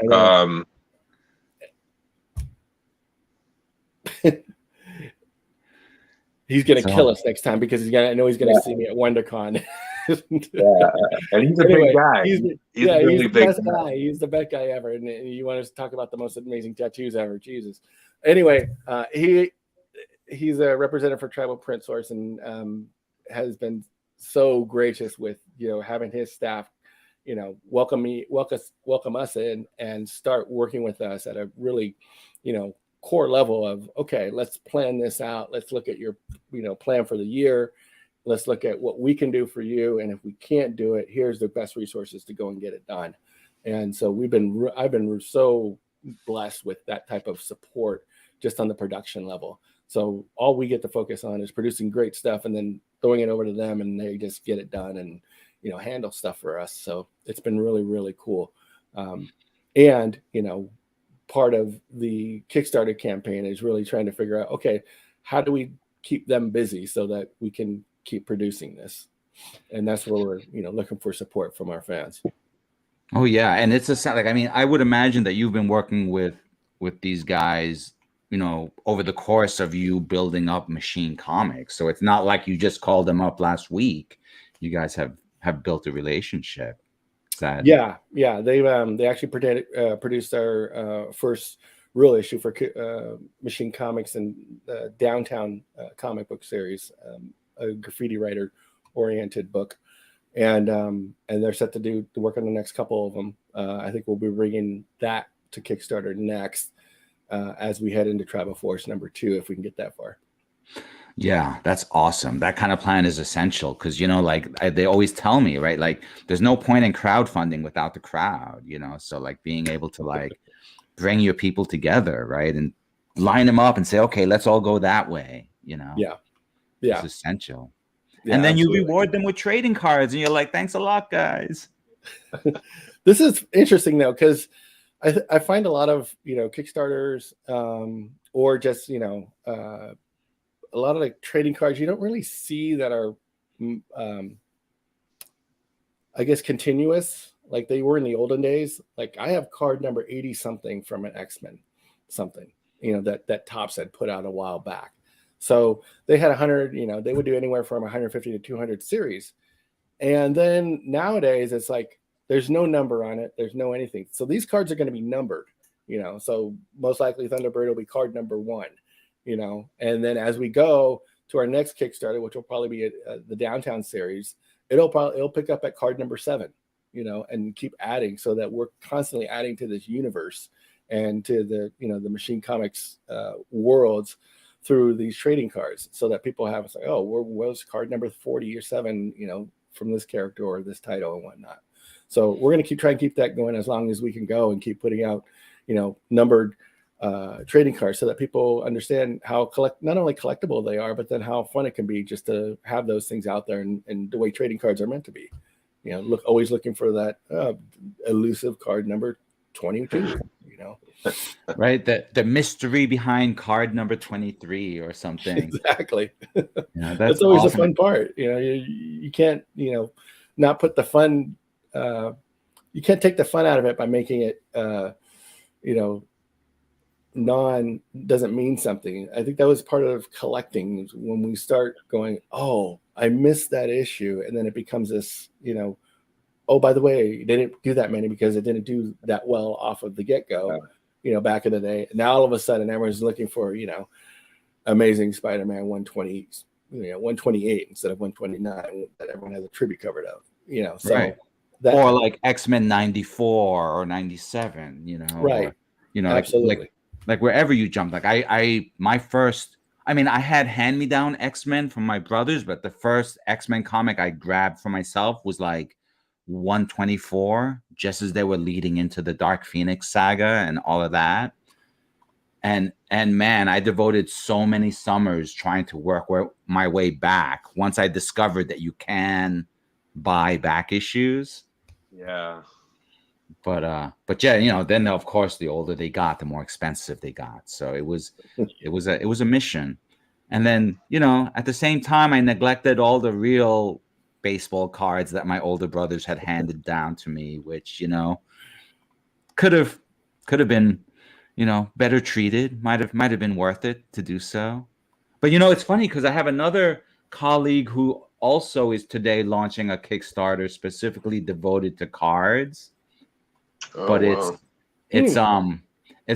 He's gonna kill us next time, because I know he's gonna see me at WonderCon. Yeah, and he's a big guy. He's the best guy. He's the best guy ever. And you want us to talk about the most amazing tattoos ever? Jesus. Anyway, he's a representative for Tribal Print Source, and has been so gracious with having his staff welcome us in and start working with us at a really core level of, okay, let's plan this out. Let's look at your plan for the year. Let's look at what we can do for you. And if we can't do it, here's the best resources to go and get it done. And so I've been so blessed with that type of support just on the production level. So all we get to focus on is producing great stuff and then throwing it over to them, and they just get it done and, you know, handle stuff for us. So it's been really, really cool. And, you know, part of the Kickstarter campaign is really trying to figure out, okay, how do we keep them busy so that we can keep producing this? And that's where we're, you know, looking for support from our fans. Oh yeah, and it's like, I mean, I would imagine that you've been working with these guys, you know, over the course of you building up Machine Comics. So it's not like you just called them up last week. You guys have built a relationship. Yeah, they actually produced our first real issue for Machine Comics and Downtown comic book series, a graffiti writer oriented book, and they're set to work on the next couple of them. I think we'll be bringing that to Kickstarter next as we head into Tribal Force #2, if we can get that far. Yeah, that's awesome. That kind of plan is essential because, you know, like they always tell me, right? Like there's no point in crowdfunding without the crowd, you know? So like being able to like bring your people together, right? And line them up and say, okay, let's all go that way, you know? Yeah. It's essential. Yeah, and then absolutely. you reward them with trading cards and you're like, thanks a lot, guys. This is interesting though, because I find a lot of, you know, Kickstarters or just, you know, a lot of like trading cards you don't really see that are, I guess, continuous like they were in the olden days. Like I have card number 80 something from an X-Men something, you know, that Topps had put out a while back. So they had 100, you know, they would do anywhere from 150 to 200 series. And then nowadays it's like there's no number on it. There's no anything. So these cards are going to be numbered, you know, so most likely Thunderbird will be card number 1. You know, and then as we go to our next Kickstarter, which will probably be the Downtown series, it'll pick up at card number 7, you know, and keep adding so that we're constantly adding to this universe and to the, you know, the Machine Comics worlds through these trading cards, so that people have, it's like, oh, where's card number 40 or 7, you know, from this character or this title and whatnot. So we're going to try and keep that going as long as we can go and keep putting out, you know, numbered trading cards so that people understand how not only collectible they are, but then how fun it can be just to have those things out there and the way trading cards are meant to be. You know, always looking for that elusive card number 22, you know. Right, the mystery behind card number 23 or something. Exactly. Yeah, that's always awesome. The fun part. You know, you can't, you know, not put the fun, you can't take the fun out of it by making it you know, doesn't mean something. I think that was part of collecting, when we start going, oh, I missed that issue, and then it becomes this, you know, oh, by the way, they didn't do that many because it didn't do that well off of the get-go, you know, back in the day. Now all of a sudden everyone's looking for, you know, Amazing Spider-Man 120, you know, 128 instead of 129 that everyone has a tribute covered of, you know. So right. Or like X-Men 94 or 97, you know. Right. Or, you know, absolutely. Like wherever you jump, like my first, I mean, I had hand-me-down X-Men from my brothers, but the first X-Men comic I grabbed for myself was like 124, just as they were leading into the Dark Phoenix saga and all of that. And man, I devoted so many summers trying to work my way back once I discovered that you can buy back issues. Yeah. But yeah, you know, then of course the older they got, the more expensive they got. So it was a mission. And then, you know, at the same time, I neglected all the real baseball cards that my older brothers had handed down to me, which, you know, could have been, you know, better treated. Might have been worth it to do so. But you know, it's funny because I have another colleague who also is today launching a Kickstarter specifically devoted to cards. But it's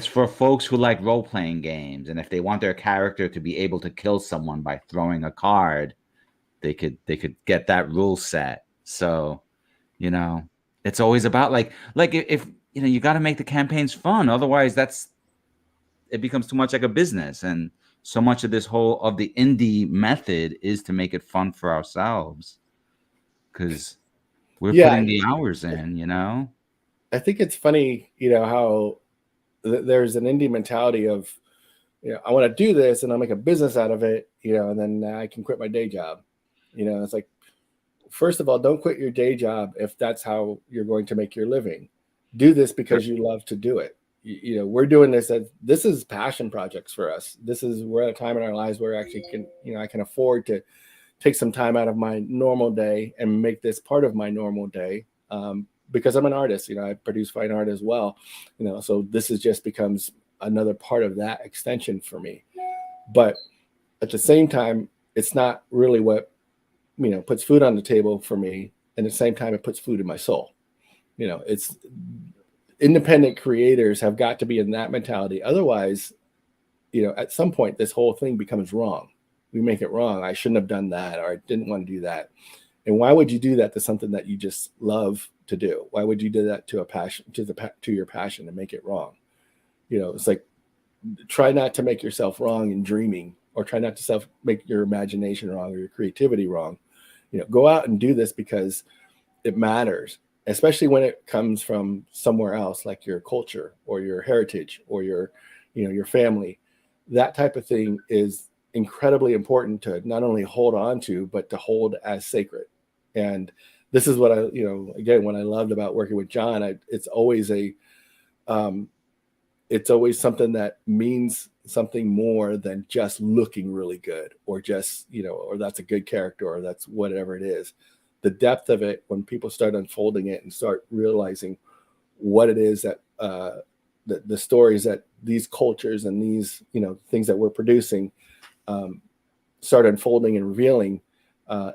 for folks who like role-playing games, and if they want their character to be able to kill someone by throwing a card, they could get that rule set. So, you know, it's always about like if you know, you got to make the campaigns fun, otherwise it becomes too much like a business. And so much of this whole of the indie method is to make it fun for ourselves, because we're putting the hours in, you know. I think it's funny, you know, how there's an indie mentality of, you know, I want to do this and I'll make a business out of it, you know, and then I can quit my day job. You know, it's like, first of all, don't quit your day job if that's how you're going to make your living. Do this because you love to do it. You know, we're doing this as, this is passion projects for us. We're at a time in our lives where actually can, you know, I can afford to take some time out of my normal day and make this part of my normal day. Because I'm an artist, you know, I produce fine art as well, you know, so this is just becomes another part of that extension for me. But at the same time, it's not really what, you know, puts food on the table for me. And at the same time, it puts food in my soul. You know, it's independent creators have got to be in that mentality. Otherwise, you know, at some point, this whole thing becomes wrong. We make it wrong. I shouldn't have done that, or I didn't want to do that. And why would you do that to something that you just love to do? Why would you do that to a passion, to your passion, and make it wrong? You know, it's like, try not to make yourself wrong in dreaming, or try not to make your imagination wrong or your creativity wrong. You know, go out and do this because it matters, especially when it comes from somewhere else, like your culture or your heritage or your, you know, your family. That type of thing is incredibly important to not only hold on to, but to hold as sacred. And this is what I, you know, again, what I loved about working with Jon. It's always something that means something more than just looking really good, or just, you know, or that's a good character, or that's whatever it is. The depth of it, when people start unfolding it and start realizing what it is that the stories that these cultures and these, you know, things that we're producing start unfolding and revealing,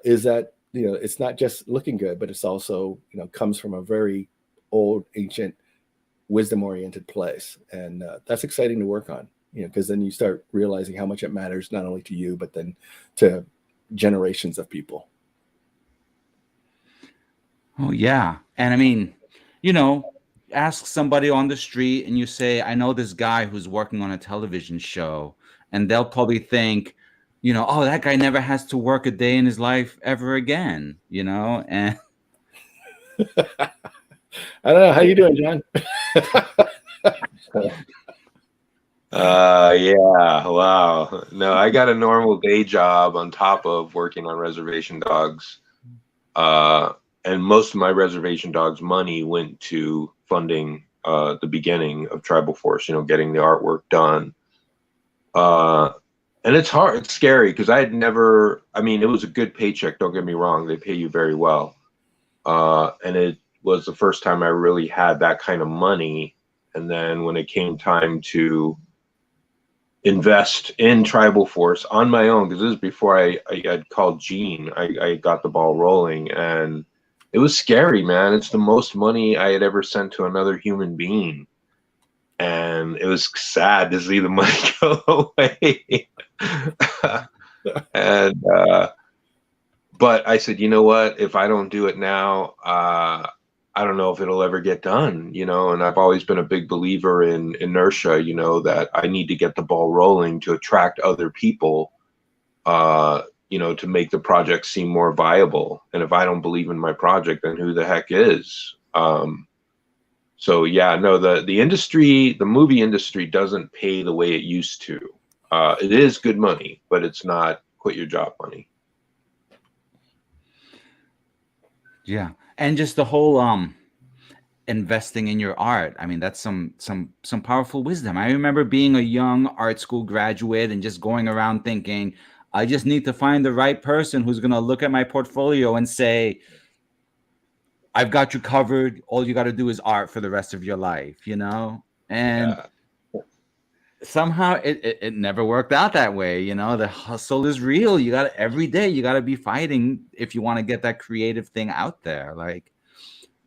is that, you know, it's not just looking good, but it's also, you know, comes from a very old, ancient, wisdom-oriented place. And that's exciting to work on, you know, because then you start realizing how much it matters, not only to you, but then to generations of people. Oh, yeah. And I mean, you know, ask somebody on the street and you say, I know this guy who's working on a television show, and they'll probably think, you know, oh, that guy never has to work a day in his life ever again, you know? And I don't know. How you doing, Jon? Yeah, wow. No, I got a normal day job on top of working on Reservation Dogs. And most of my Reservation Dogs money went to funding the beginning of Tribal Force, you know, getting the artwork done. And it's hard, it's scary, because I had never, I mean, it was a good paycheck, don't get me wrong, they pay you very well. And it was the first time I really had that kind of money. And then when it came time to invest in Tribal Force on my own, because this is before I had called Gene, I got the ball rolling, and it was scary, man. It's the most money I had ever sent to another human being. And it was sad to see the money go away. And but I said, you know what, if I don't do it now, I don't know if it'll ever get done, you know. And I've always been a big believer in inertia, you know, that I need to get the ball rolling to attract other people, you know, to make the project seem more viable. And if I don't believe in my project, then who the heck is? So yeah, no, the industry, the movie industry doesn't pay the way it used to. It is good money, but it's not quit your job money. yeah, and just the whole investing in your art. I mean, that's some powerful wisdom. I remember being a young art school graduate and just going around thinking, I just need to find the right person who's going to look at my portfolio and say, I've got you covered. All you got to do is art for the rest of your life, you know? And somehow it never worked out that way. You know, the hustle is real. You got to, every day you got to be fighting if you want to get that creative thing out there. Like,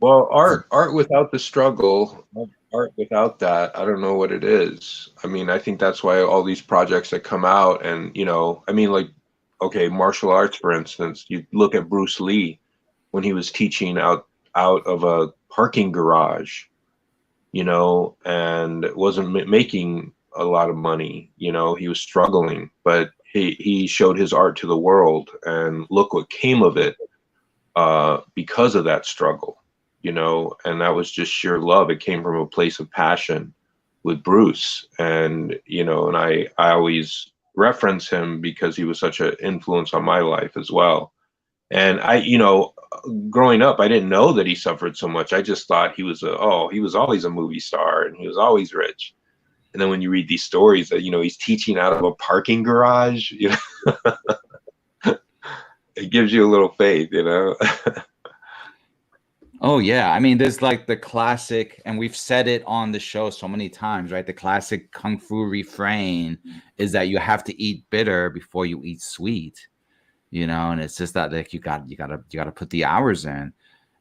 well, art without the struggle, art without that, I don't know what it is. I mean, I think that's why all these projects that come out, and, you know, I mean, like, okay, martial arts, for instance, you look at Bruce Lee when he was teaching out of a parking garage, you know, and wasn't making a lot of money. You know, he was struggling, but he showed his art to the world, and look what came of it because of that struggle, you know, and that was just sheer love. It came from a place of passion with Bruce. And, you know, and I always reference him because he was such an influence on my life as well. And I, you know, growing up, I didn't know that he suffered so much. I just thought he was he was always a movie star and he was always rich. And then when you read these stories that, you know, he's teaching out of a parking garage, you know, it gives you a little faith, you know. Oh yeah, I mean, there's like the classic, and we've said it on the show so many times, right? The classic kung fu refrain is that you have to eat bitter before you eat sweet, you know. And it's just that, like, you gotta put the hours in,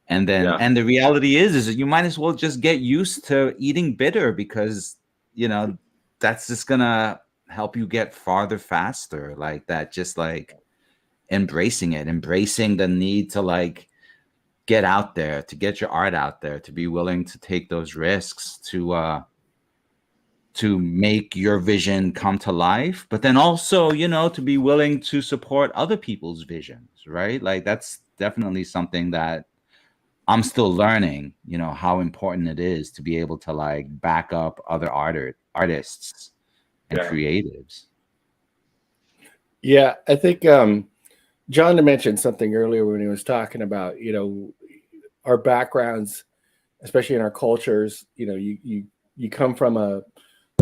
and then Yeah. and the reality is that you might as well just get used to eating bitter, because, you know, that's just gonna help you get farther faster. Like that, just like embracing the need to like get out there, to get your art out there, to be willing to take those risks, to make your vision come to life, but then also, you know, to be willing to support other people's visions, right? Like that's definitely something that I'm still learning, you know, how important it is to be able to like back up other artists and creatives. Yeah, I think John mentioned something earlier when he was talking about, you know, our backgrounds, especially in our cultures. You know, you come from a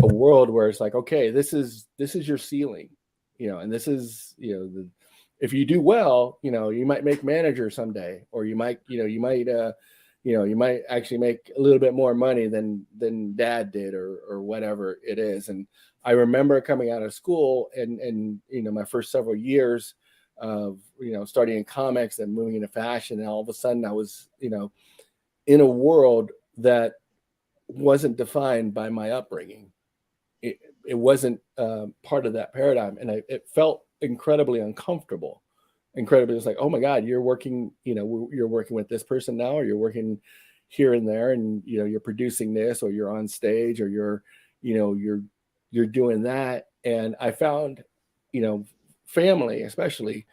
world where it's like, okay, this is your ceiling, you know, and this is, you know, if you do well, you know, you might make manager someday, or you might actually make a little bit more money than dad did, or whatever it is. And I remember coming out of school and you know, my first several years of, you know, studying comics and moving into fashion, and all of a sudden I was, you know, in a world that wasn't defined by my upbringing. It wasn't part of that paradigm, and it felt incredibly uncomfortable. It's like, oh my God, you're working, you know, you're working with this person now, or you're working here and there, and, you know, you're producing this, or you're on stage, or you're, you know, you're doing that. And I found, you know, family especially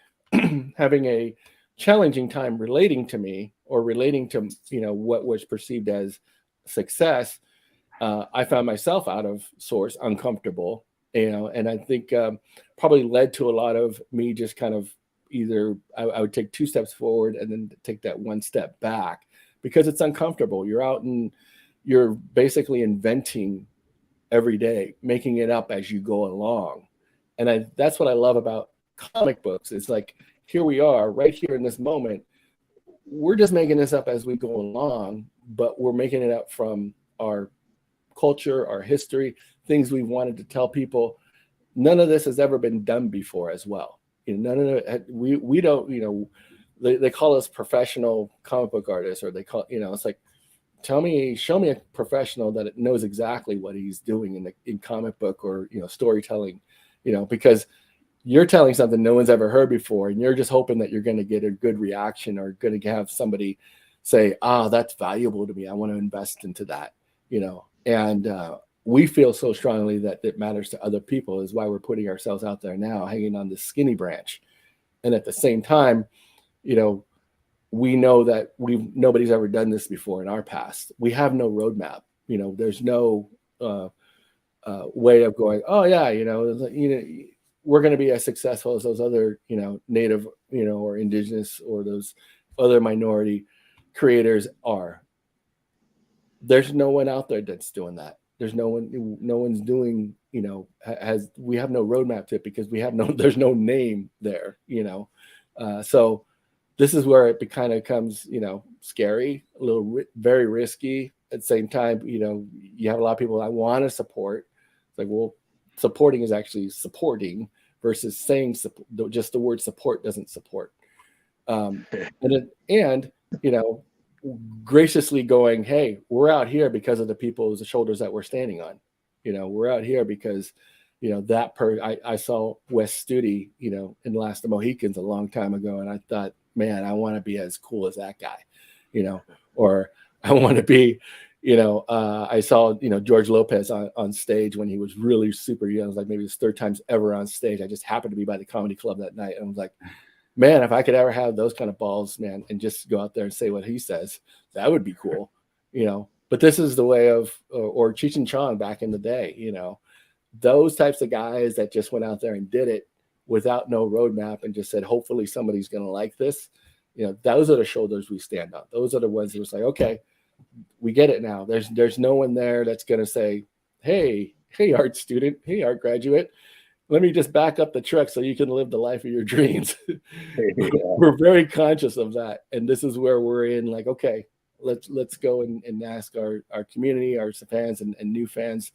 having a challenging time relating to me, or relating to, you know, what was perceived as success. I found myself out of sorts, uncomfortable, you know, and I think probably led to a lot of me just kind of either I would take 2 steps forward and then take that 1 step back, because it's uncomfortable. You're out and you're basically inventing every day, making it up as you go along. And that's what I love about comic books. It's like, here we are right here in this moment. We're just making this up as we go along, but we're making it up from our culture, our history, things we wanted to tell people. None of this has ever been done before as well. You know, none of it, we don't, you know, they call us professional comic book artists, or they call, you know, it's like, show me a professional that knows exactly what he's doing in comic book, or, you know, storytelling, you know, because you're telling something no one's ever heard before, and you're just hoping that you're going to get a good reaction, or going to have somebody say, that's valuable to me, I want to invest into that, you know. And we feel so strongly that it matters to other people, is why we're putting ourselves out there now, hanging on this skinny branch. And at the same time, you know, we know that nobody's ever done this before in our past. We have no roadmap. You know, there's no way of going, oh yeah, you know, we're going to be as successful as those other, you know, native, you know, or indigenous, or those other minority creators are. There's no one out there that's doing that. There's no one's doing, you know, we have no roadmap to it, because there's no name there, you know. So this is where it kind of comes, you know, scary, a little very risky. At the same time, you know, you have a lot of people I want to support. It's like, well, supporting is actually supporting, versus saying just the word support doesn't support. And you know, graciously going, hey, we're out here because of the people's shoulders that we're standing on. You know, we're out here because, you know, I saw Wes Studi, you know, in Last of the Mohicans a long time ago, and I thought, man, I want to be as cool as that guy, you know, or I want to be, I saw, George Lopez on stage when he was really super young. It was like maybe his third time ever on stage. I just happened to be by the comedy club that night. And I was like, man, if I could ever have those kind of balls, man, and just go out there and say what he says, that would be cool, But this is the way of, or Cheech and Chong back in the day, those types of guys that just went out there and did it without no roadmap and just said, hopefully somebody's going to like this. Those are the shoulders we stand on. Those are the ones that was like, okay, we get it now. There's no one there that's going to say, hey, art student, hey, art graduate, let me just back up the truck so you can live the life of your dreams. We're very conscious of that. And this is where we're in, like, okay, let's go and ask our community, our fans and new fans,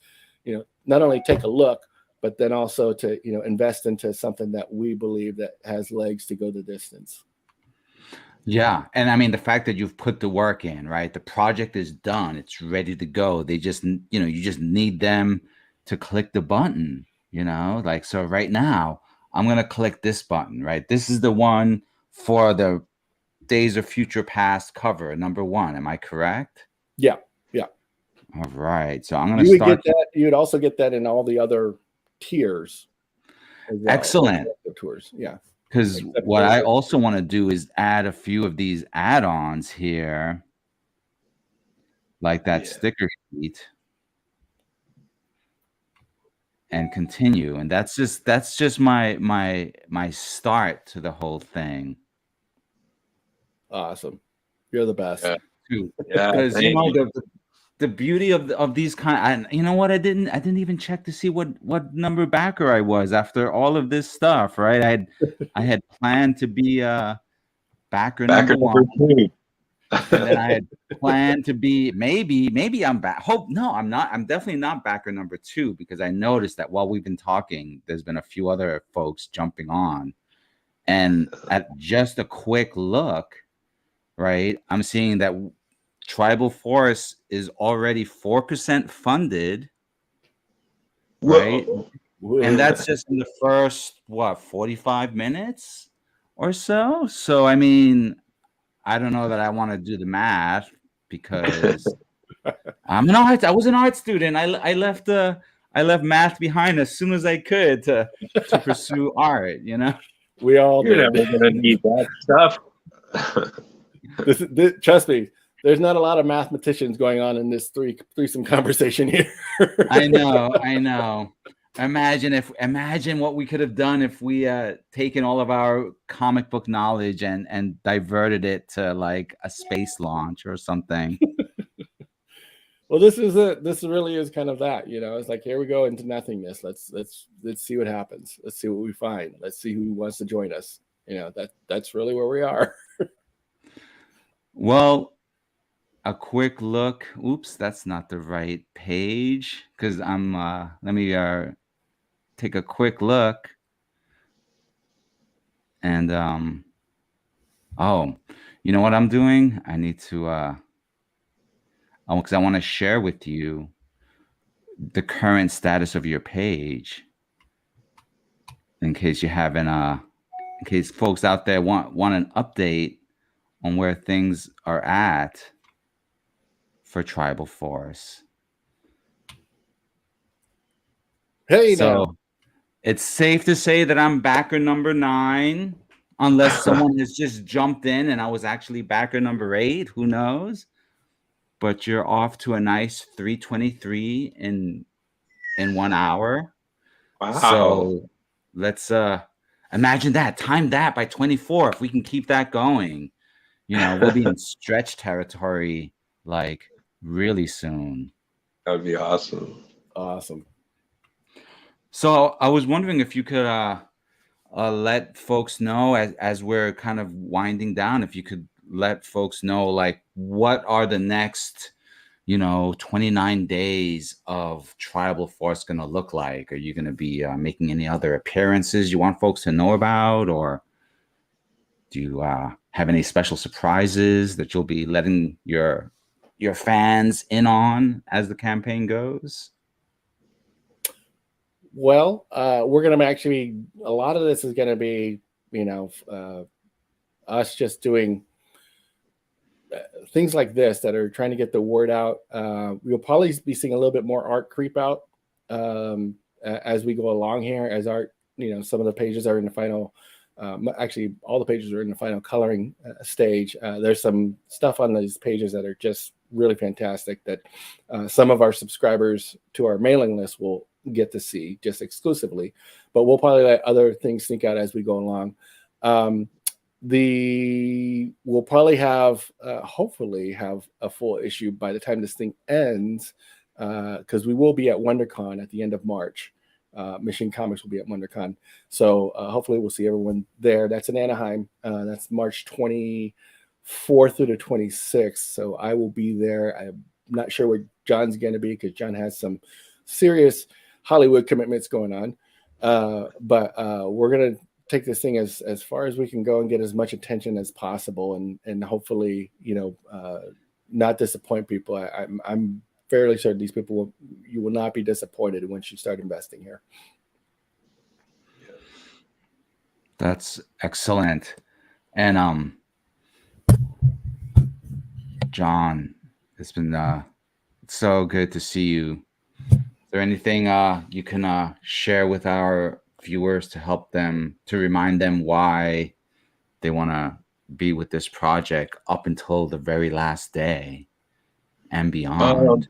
not only take a look, but then also to, invest into something that we believe that has legs to go the distance. Yeah. And I mean, the fact that you've put the work in, right? The project is done. It's ready to go. They just, you just need them to click the button, like, so right now I'm going to click this button, right? This is the one for the Days of Future Past cover, number 1. Am I correct? Yeah. Yeah. All right. So I'm going to start. You would also get that in all the other tiers. As well. Excellent. Tours. Yeah. Because what I also want to do is add a few of these add-ons here, like that sticker sheet, and continue. And that's just my start to the whole thing. Awesome. You're the best. Because the beauty of these kind, and you know what, I didn't even check to see what number backer I was after all of this stuff, right? I had planned to be backer number 1, and then I had planned to be maybe I'm back. I'm not. I'm definitely not backer number 2, because I noticed that while we've been talking, there's been a few other folks jumping on, and at just a quick look, right, I'm seeing that Tribal Force is already 4% funded, right? Whoa. And that's just in the first 45 minutes or so. So I mean, I don't know that I want to do the math, because I was an art student. I left math behind as soon as I could to pursue art. We all You're never gonna need that stuff. This, trust me. There's not a lot of mathematicians going on in this threesome conversation here. I know. Imagine what we could have done if we taken all of our comic book knowledge and diverted it to like a space launch or something. Well, this is it. This really is kind of that, It's like, here we go into nothingness. Let's see what happens. Let's see what we find. Let's see who wants to join us. That's really where we are. Well, a quick look. Oops, that's not the right page, because I'm let me take a quick look. And oh, you know what I'm doing? I need to because I want to share with you the current status of your page, in case you haven't in case folks out there want an update on where things are at for Tribal Force. Hey, so now. It's safe to say that I'm backer number 9, unless someone has just jumped in and I was actually backer number 8. Who knows? But you're off to a nice 323 in 1 hour. Wow. So let's imagine that. Time that by 24. If we can keep that going, we'll be in stretch territory like really soon. That would be awesome. Awesome. So I was wondering if you could let folks know, as we're kind of winding down, if you could let folks know, like, what are the next 29 days of Tribal Force going to look like? Are you going to be making any other appearances you want folks to know about, or do you have any special surprises that you'll be letting your fans in on as the campaign goes? Well, we're going to actually, a lot of this is going to be, us just doing things like this that are trying to get the word out. We'll probably be seeing a little bit more art creep out as we go along here, as art, some of the pages are in the final, actually all the pages are in the final coloring stage. There's some stuff on these pages that are just really fantastic that some of our subscribers to our mailing list will get to see just exclusively, but we'll probably let other things sneak out as we go along. We'll probably have hopefully have a full issue by the time this thing ends, because we will be at WonderCon at the end of March. Machine Comics will be at WonderCon, so hopefully we'll see everyone there. That's in Anaheim. That's March 24th through the 26th, so I will be there. I'm not sure where John's going to be because John has some serious Hollywood commitments going on, but we're going to take this thing as far as we can go and get as much attention as possible, and hopefully, not disappoint people. I'm fairly certain these people you will not be disappointed once you start investing here. That's excellent. And John, it's been so good to see you. Is there anything you can share with our viewers to help them, to remind them why they want to be with this project up until the very last day and beyond?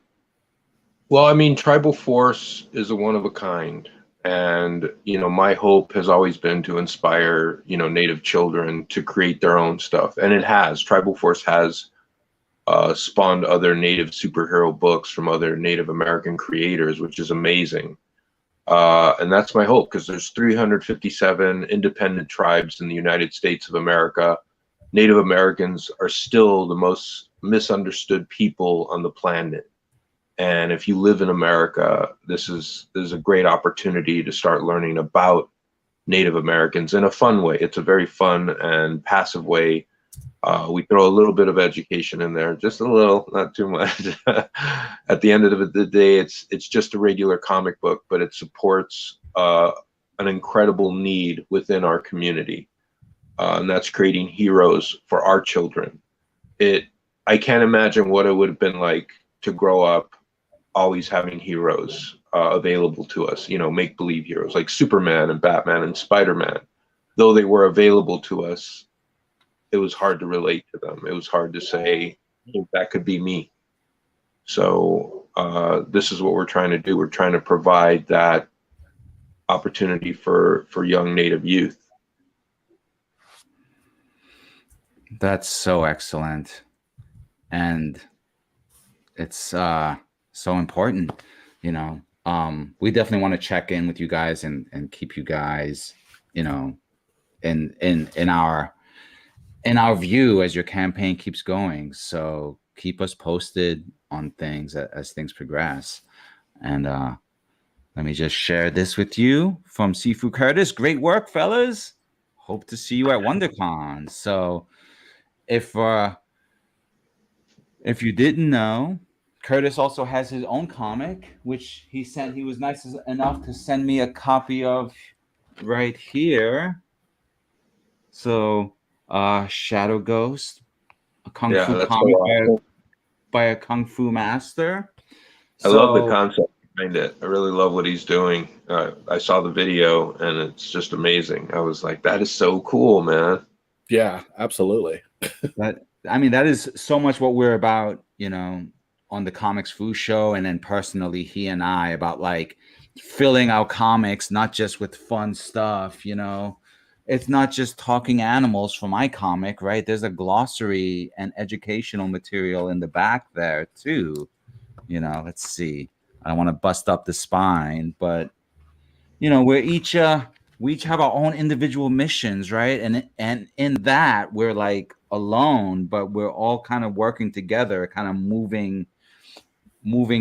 Well, I mean, Tribal Force is a one of a kind. And, my hope has always been to inspire, Native children to create their own stuff. And it has. Tribal Force has spawned other Native superhero books from other Native American creators, which is amazing. And that's my hope, because there's 357 independent tribes in the United States of America. Native Americans are still the most misunderstood people on the planet. And if you live in America, there's a great opportunity to start learning about Native Americans in a fun way. It's a very fun and passive way. We throw a little bit of education in there, just a little, not too much. At the end of the day, it's just a regular comic book, but it supports an incredible need within our community, and that's creating heroes for our children. I can't imagine what it would have been like to grow up always having heroes available to us, make-believe heroes like Superman and Batman and Spider-Man. Though they were available to us, it was hard to relate to them. It was hard to say, that could be me. So this is what we're trying to do. We're trying to provide that opportunity for young Native youth. That's so excellent. And it's so important, we definitely want to check in with you guys and keep you guys, in our view as your campaign keeps going. So keep us posted on things as things progress. And let me just share this with you from Sifu Curtis. Great work, fellas. Hope to see you at WonderCon. So if you didn't know, Curtis also has his own comic, which he was nice enough to send me a copy of right here. So Shadow Ghost, a kung fu comic by a kung fu master. I love the concept behind it. I really love what he's doing. I saw the video and it's just amazing. I was like, that is so cool, man. Yeah, absolutely. That is so much what we're about, on the Comics Fu Show, and then personally, he and I, about like filling our comics not just with fun stuff, It's not just talking animals for my comic, right? There's a glossary and educational material in the back there too. Let's see. I don't want to bust up the spine, but we each have our own individual missions, right? And in that we're like alone, but we're all kind of working together, kind of moving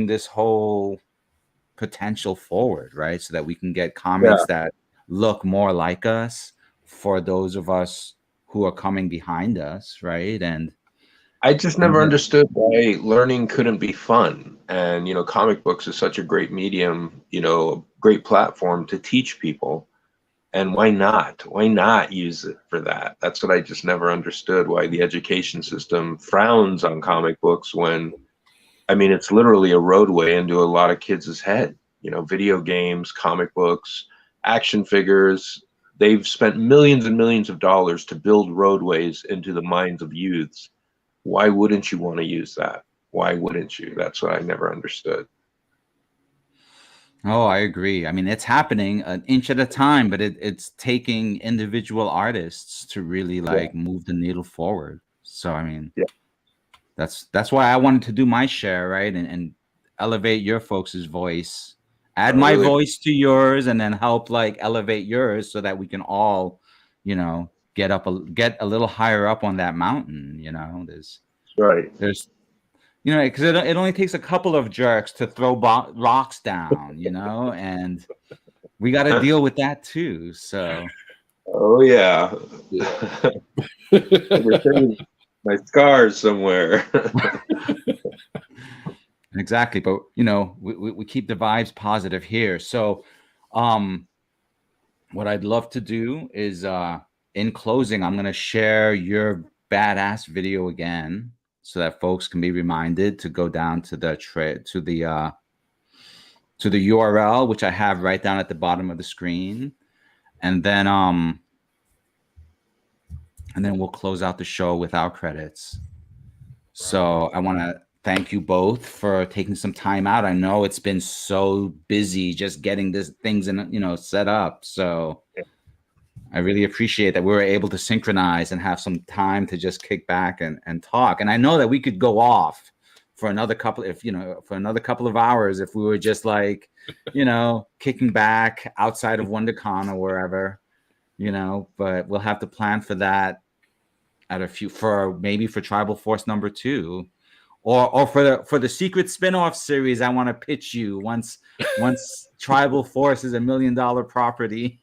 this whole potential forward, right? So that we can get comics that look more like us for those of us who are coming behind us, right? And I just never understood why learning couldn't be fun. And, comic books is such a great medium, a great platform to teach people. And why not? Why not use it for that? That's what I just never understood, why the education system frowns on comic books when, I mean, it's literally a roadway into a lot of kids' head. You know, video games, comic books, action figures. They've spent millions and millions of dollars to build roadways into the minds of youths. Why wouldn't you want to use that? Why wouldn't you? That's what I never understood. Oh, I agree. I mean, it's happening an inch at a time, but it's taking individual artists to really like move the needle forward. So, I mean, that's why I wanted to do my share, right? And elevate your folks' voice, add my Really, voice to yours, and then help like elevate yours so that we can all, you know, get a little higher up on that mountain. You know, right. there's you know, because it only takes a couple of jerks to throw rocks down, you know, and we got to deal with that too. So, Oh yeah. My scars somewhere. exactly. But you know, we keep the vibes positive here. So, what I'd love to do is, in closing, I'm gonna share your badass video again, so that folks can be reminded to go down to the URL, which I have right down at the bottom of the screen, and then we'll close out the show with our credits. So I want to thank you both for taking some time out. I know it's been so busy just getting things set up. So I really appreciate that we were able to synchronize and have some time to just kick back and talk. And I know that we could go off for another couple of hours if we were just like, kicking back outside of WonderCon or wherever, but we'll have to plan for that maybe for Tribal Force number 2, or for the secret spin-off series. I want to pitch you once Tribal Force is $1 million property.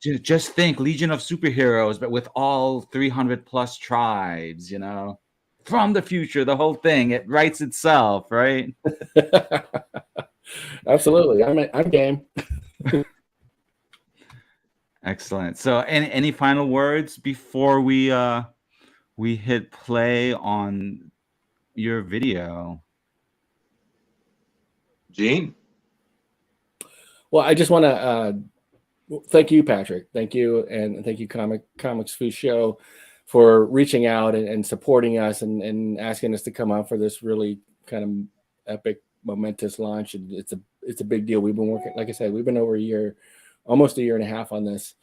Just think Legion of Superheroes, but with all 300 plus tribes, from the future, the whole thing, it writes itself, right? Absolutely. I'm game. Excellent. So any final words before we hit play on your video? Gene? Well, I just want to thank you, Patrick. Thank you, and thank you, Comix Food Show, for reaching out and supporting us and asking us to come out for this really kind of epic, momentous launch. And it's a big deal. We've been working, like I said, we've been over a year, almost a year and a half on this,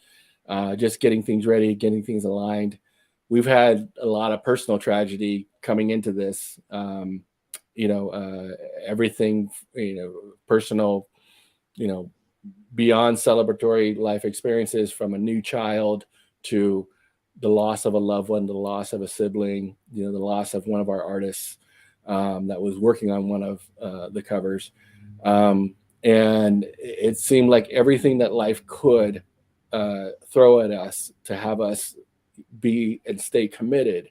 just getting things ready, getting things aligned. We've had a lot of personal tragedy coming into this. Everything, personal, beyond celebratory life experiences, from a new child to the loss of a loved one, the loss of a sibling, the loss of one of our artists that was working on one of the covers. And it seemed like everything that life could throw at us to have us be and stay committed.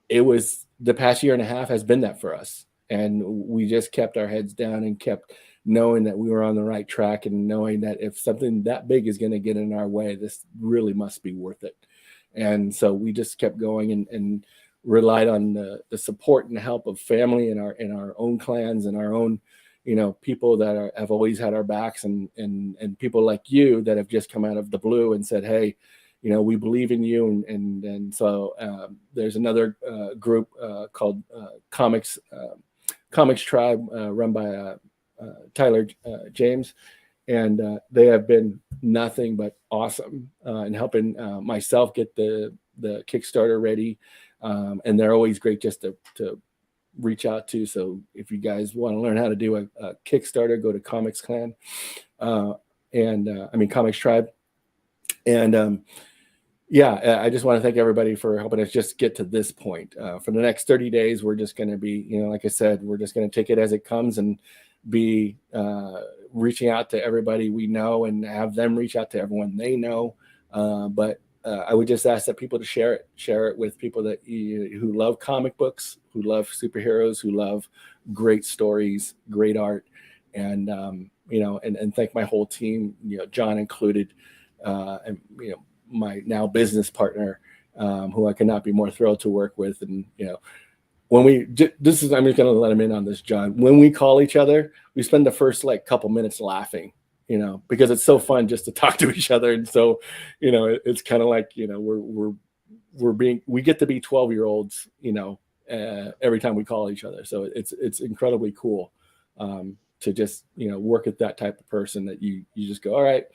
It was the past year and a half has been that for us. And we just kept our heads down and kept knowing that we were on the right track, and knowing that if something that big is going to get in our way, this really must be worth it. And so we just kept going and relied on the support and help of family and our own clans and our own, people that have always had our backs, and people like you that have just come out of the blue and said, hey, we believe in you. And so there's another group called Comix Tribe, run by Tyler James, and they have been nothing but awesome in helping myself get the Kickstarter ready, and they're always great just to reach out to. So if you guys want to learn how to do a Kickstarter, go to Comix Clan, Comix Tribe, and I just want to thank everybody for helping us just get to this point. For the next 30 days, we're just going to be, like I said, we're just going to take it as it comes and be reaching out to everybody we know and have them reach out to everyone they know. But I would just ask that people to share it with people that who love comic books, who love superheroes, who love great stories, great art, and and thank my whole team, Jon included, and my now business partner, who I could not be more thrilled to work with. And when I'm just going to let him in on this, Jon. When we call each other, we spend the first couple minutes laughing, because it's so fun just to talk to each other. And so, it's kind of like, we get to be 12-year-olds, every time we call each other. So it's incredibly cool to just, work with that type of person that you just go, all right,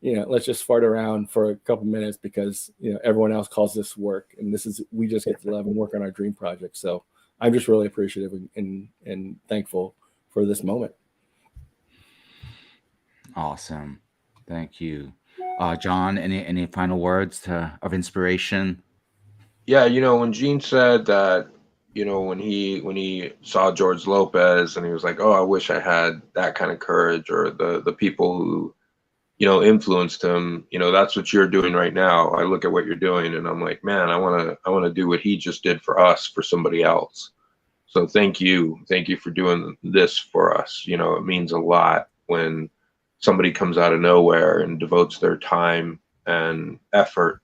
let's just fart around for a couple minutes because, everyone else calls this work. And we just get to love and work on our dream project. So I'm just really appreciative and thankful for this moment. Awesome. Thank you. Jon, any final words of inspiration? Yeah, when Gene said that, when he saw George Lopez and he was like, oh, I wish I had that kind of courage, or the people who, influenced him, that's what you're doing right now. I look at what you're doing and I'm like, man, I want to do what he just did for us, for somebody else. So thank you for doing this for us. It means a lot when somebody comes out of nowhere and devotes their time and effort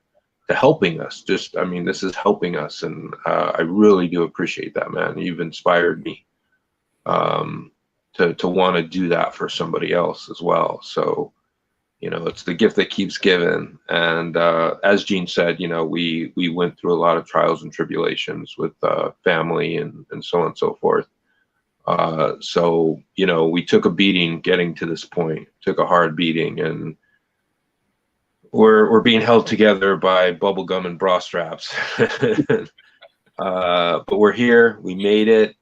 to helping us. This is helping us. And I really do appreciate that, man. You've inspired me to want to do that for somebody else as well. So, it's the gift that keeps giving. And as Gene said, we went through a lot of trials and tribulations with family and so on and so forth. So, we took a beating getting to this point, took a hard beating, and we're being held together by bubble gum and bra straps. But we're here, we made it,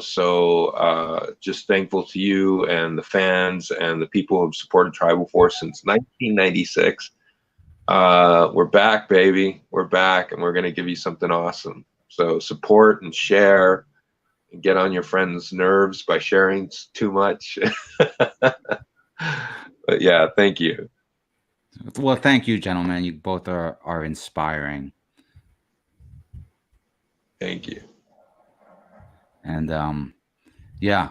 so just thankful to you and the fans and the people who have supported Tribal Force since 1996. We're back, baby. We're back, and we're going to give you something awesome. So support and share and get on your friends' nerves by sharing too much. But yeah, thank you. Well, thank you, gentlemen. You both are inspiring. Thank you. And yeah,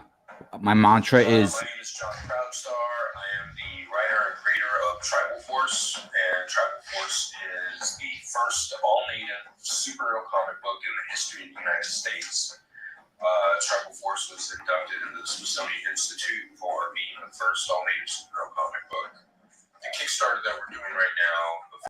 my mantra is. My name is Jon Proudstar. I am the writer and creator of Tribal Force, and Tribal Force is the first all-native superhero comic book in the history of the United States. Tribal Force was inducted into the Smithsonian Institute for being the first all-native superhero comic book. The Kickstarter that we're doing right now.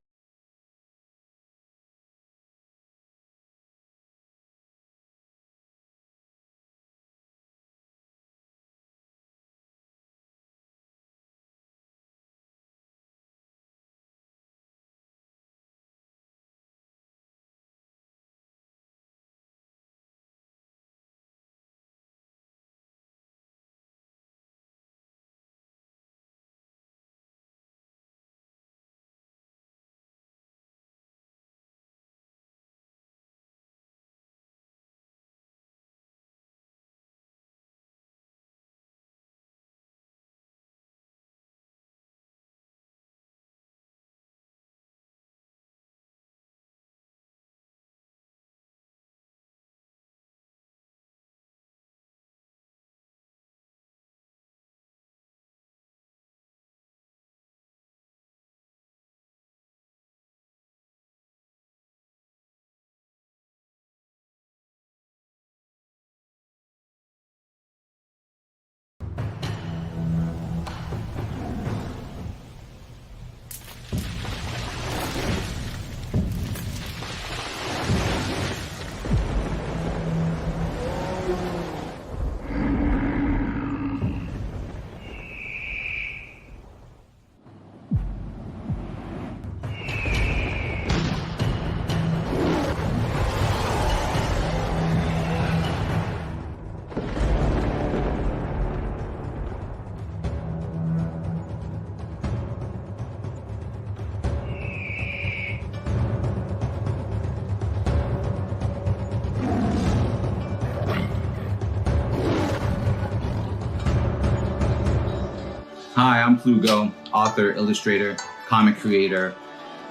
Hi, I'm Plugo, author, illustrator, comic creator,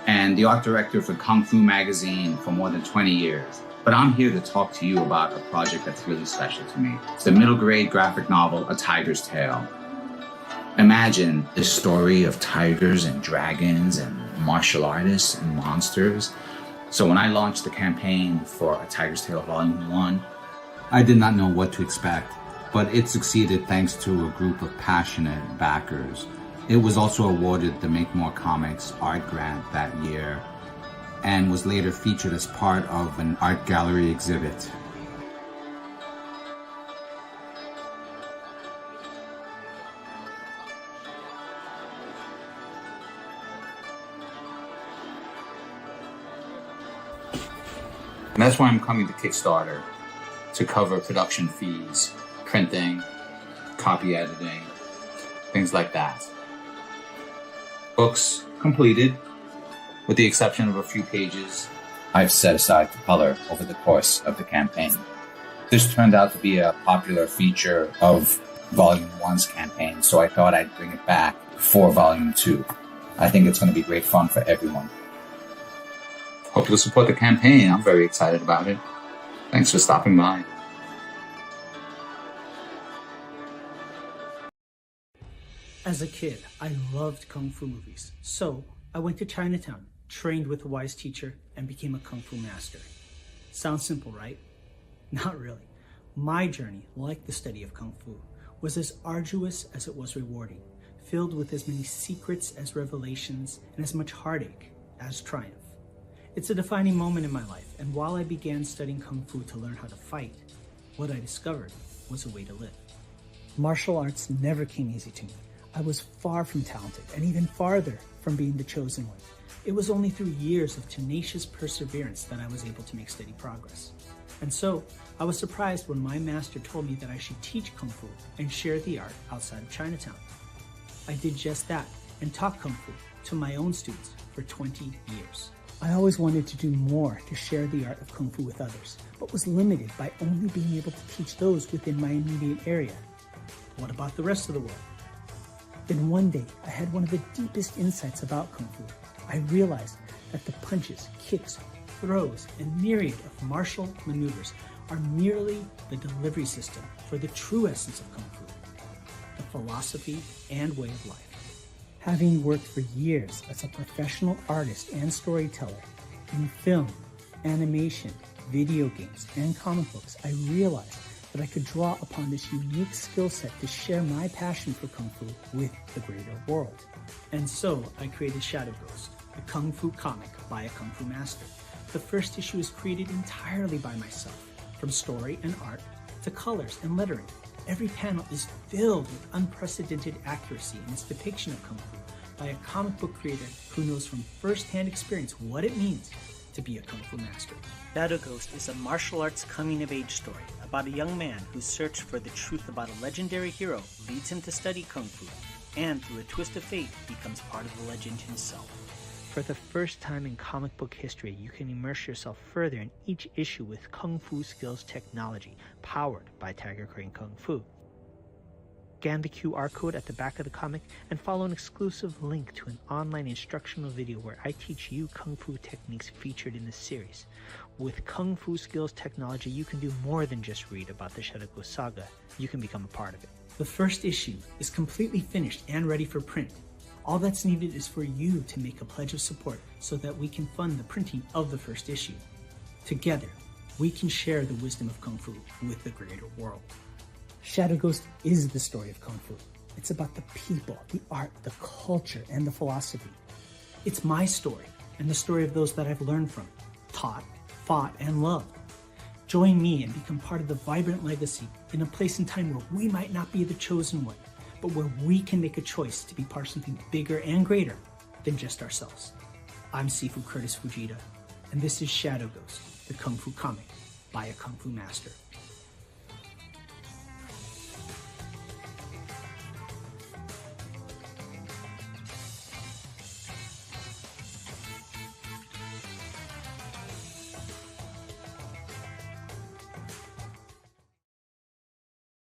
and the art director for Kung Fu magazine for more than 20 years. But I'm here to talk to you about a project that's really special to me. It's the middle grade graphic novel, A Tiger's Tale. Imagine a story of tigers and dragons and martial artists and monsters. So when I launched the campaign for A Tiger's Tale Volume 1, I did not know what to expect, but it succeeded thanks to a group of passionate backers. It was also awarded the Make More Comics art grant that year and was later featured as part of an art gallery exhibit. And that's why I'm coming to Kickstarter, to cover production fees, printing, copy editing, things like that. Books completed, with the exception of a few pages I've set aside for color over the course of the campaign. This turned out to be a popular feature of Volume 1's campaign, so I thought I'd bring it back for Volume 2. I think it's going to be great fun for everyone. Hope you'll support the campaign. I'm very excited about it. Thanks for stopping by. As a kid, I loved Kung Fu movies. So I went to Chinatown, trained with a wise teacher, and became a Kung Fu master. Sounds simple, right? Not really. My journey, like the study of Kung Fu, was as arduous as it was rewarding, filled with as many secrets as revelations and as much heartache as triumph. It's a defining moment in my life, and while I began studying Kung Fu to learn how to fight, what I discovered was a way to live. Martial arts never came easy to me. I was far from talented, and even farther from being the chosen one. It was only through years of tenacious perseverance that I was able to make steady progress. And so, I was surprised when my master told me that I should teach Kung Fu and share the art outside of Chinatown. I did just that, and taught Kung Fu to my own students for 20 years. I always wanted to do more to share the art of Kung Fu with others, but was limited by only being able to teach those within my immediate area. What about the rest of the world? Then one day, I had one of the deepest insights about Kung Fu. I realized that the punches, kicks, throws, and myriad of martial maneuvers are merely the delivery system for the true essence of Kung Fu, the philosophy and way of life. Having worked for years as a professional artist and storyteller in film, animation, video games, and comic books, I realized that I could draw upon this unique skill set to share my passion for Kung Fu with the greater world. And so I created Shadow Ghost, a Kung Fu comic by a Kung Fu master. The first issue is created entirely by myself, from story and art to colors and lettering. Every panel is filled with unprecedented accuracy in its depiction of Kung Fu by a comic book creator who knows from first-hand experience what it means to be a Kung Fu master. Shadow Ghost is a martial arts coming-of-age story about a young man whose search for the truth about a legendary hero leads him to study Kung Fu, and through a twist of fate becomes part of the legend himself. For the first time in comic book history, you can immerse yourself further in each issue with Kung Fu skills technology, powered by Tiger Crane Kung Fu. Scan the QR code at the back of the comic and follow an exclusive link to an online instructional video where I teach you Kung Fu techniques featured in this series. With Kung Fu skills technology, you can do more than just read about the Shadow Ghost saga. You can become a part of it. The first issue is completely finished and ready for print. All that's needed is for you to make a pledge of support so that we can fund the printing of the first issue. Together, we can share the wisdom of Kung Fu with the greater world. Shadow Ghost is the story of Kung Fu. It's about the people, the art, the culture, and the philosophy. It's my story and the story of those that I've learned from, taught, fought, and loved. Join me and become part of the vibrant legacy in a place and time where we might not be the chosen one, but where we can make a choice to be part of something bigger and greater than just ourselves. I'm Sifu Curtis Fujita, and this is Shadow Ghost, the Kung Fu comic by a Kung Fu master.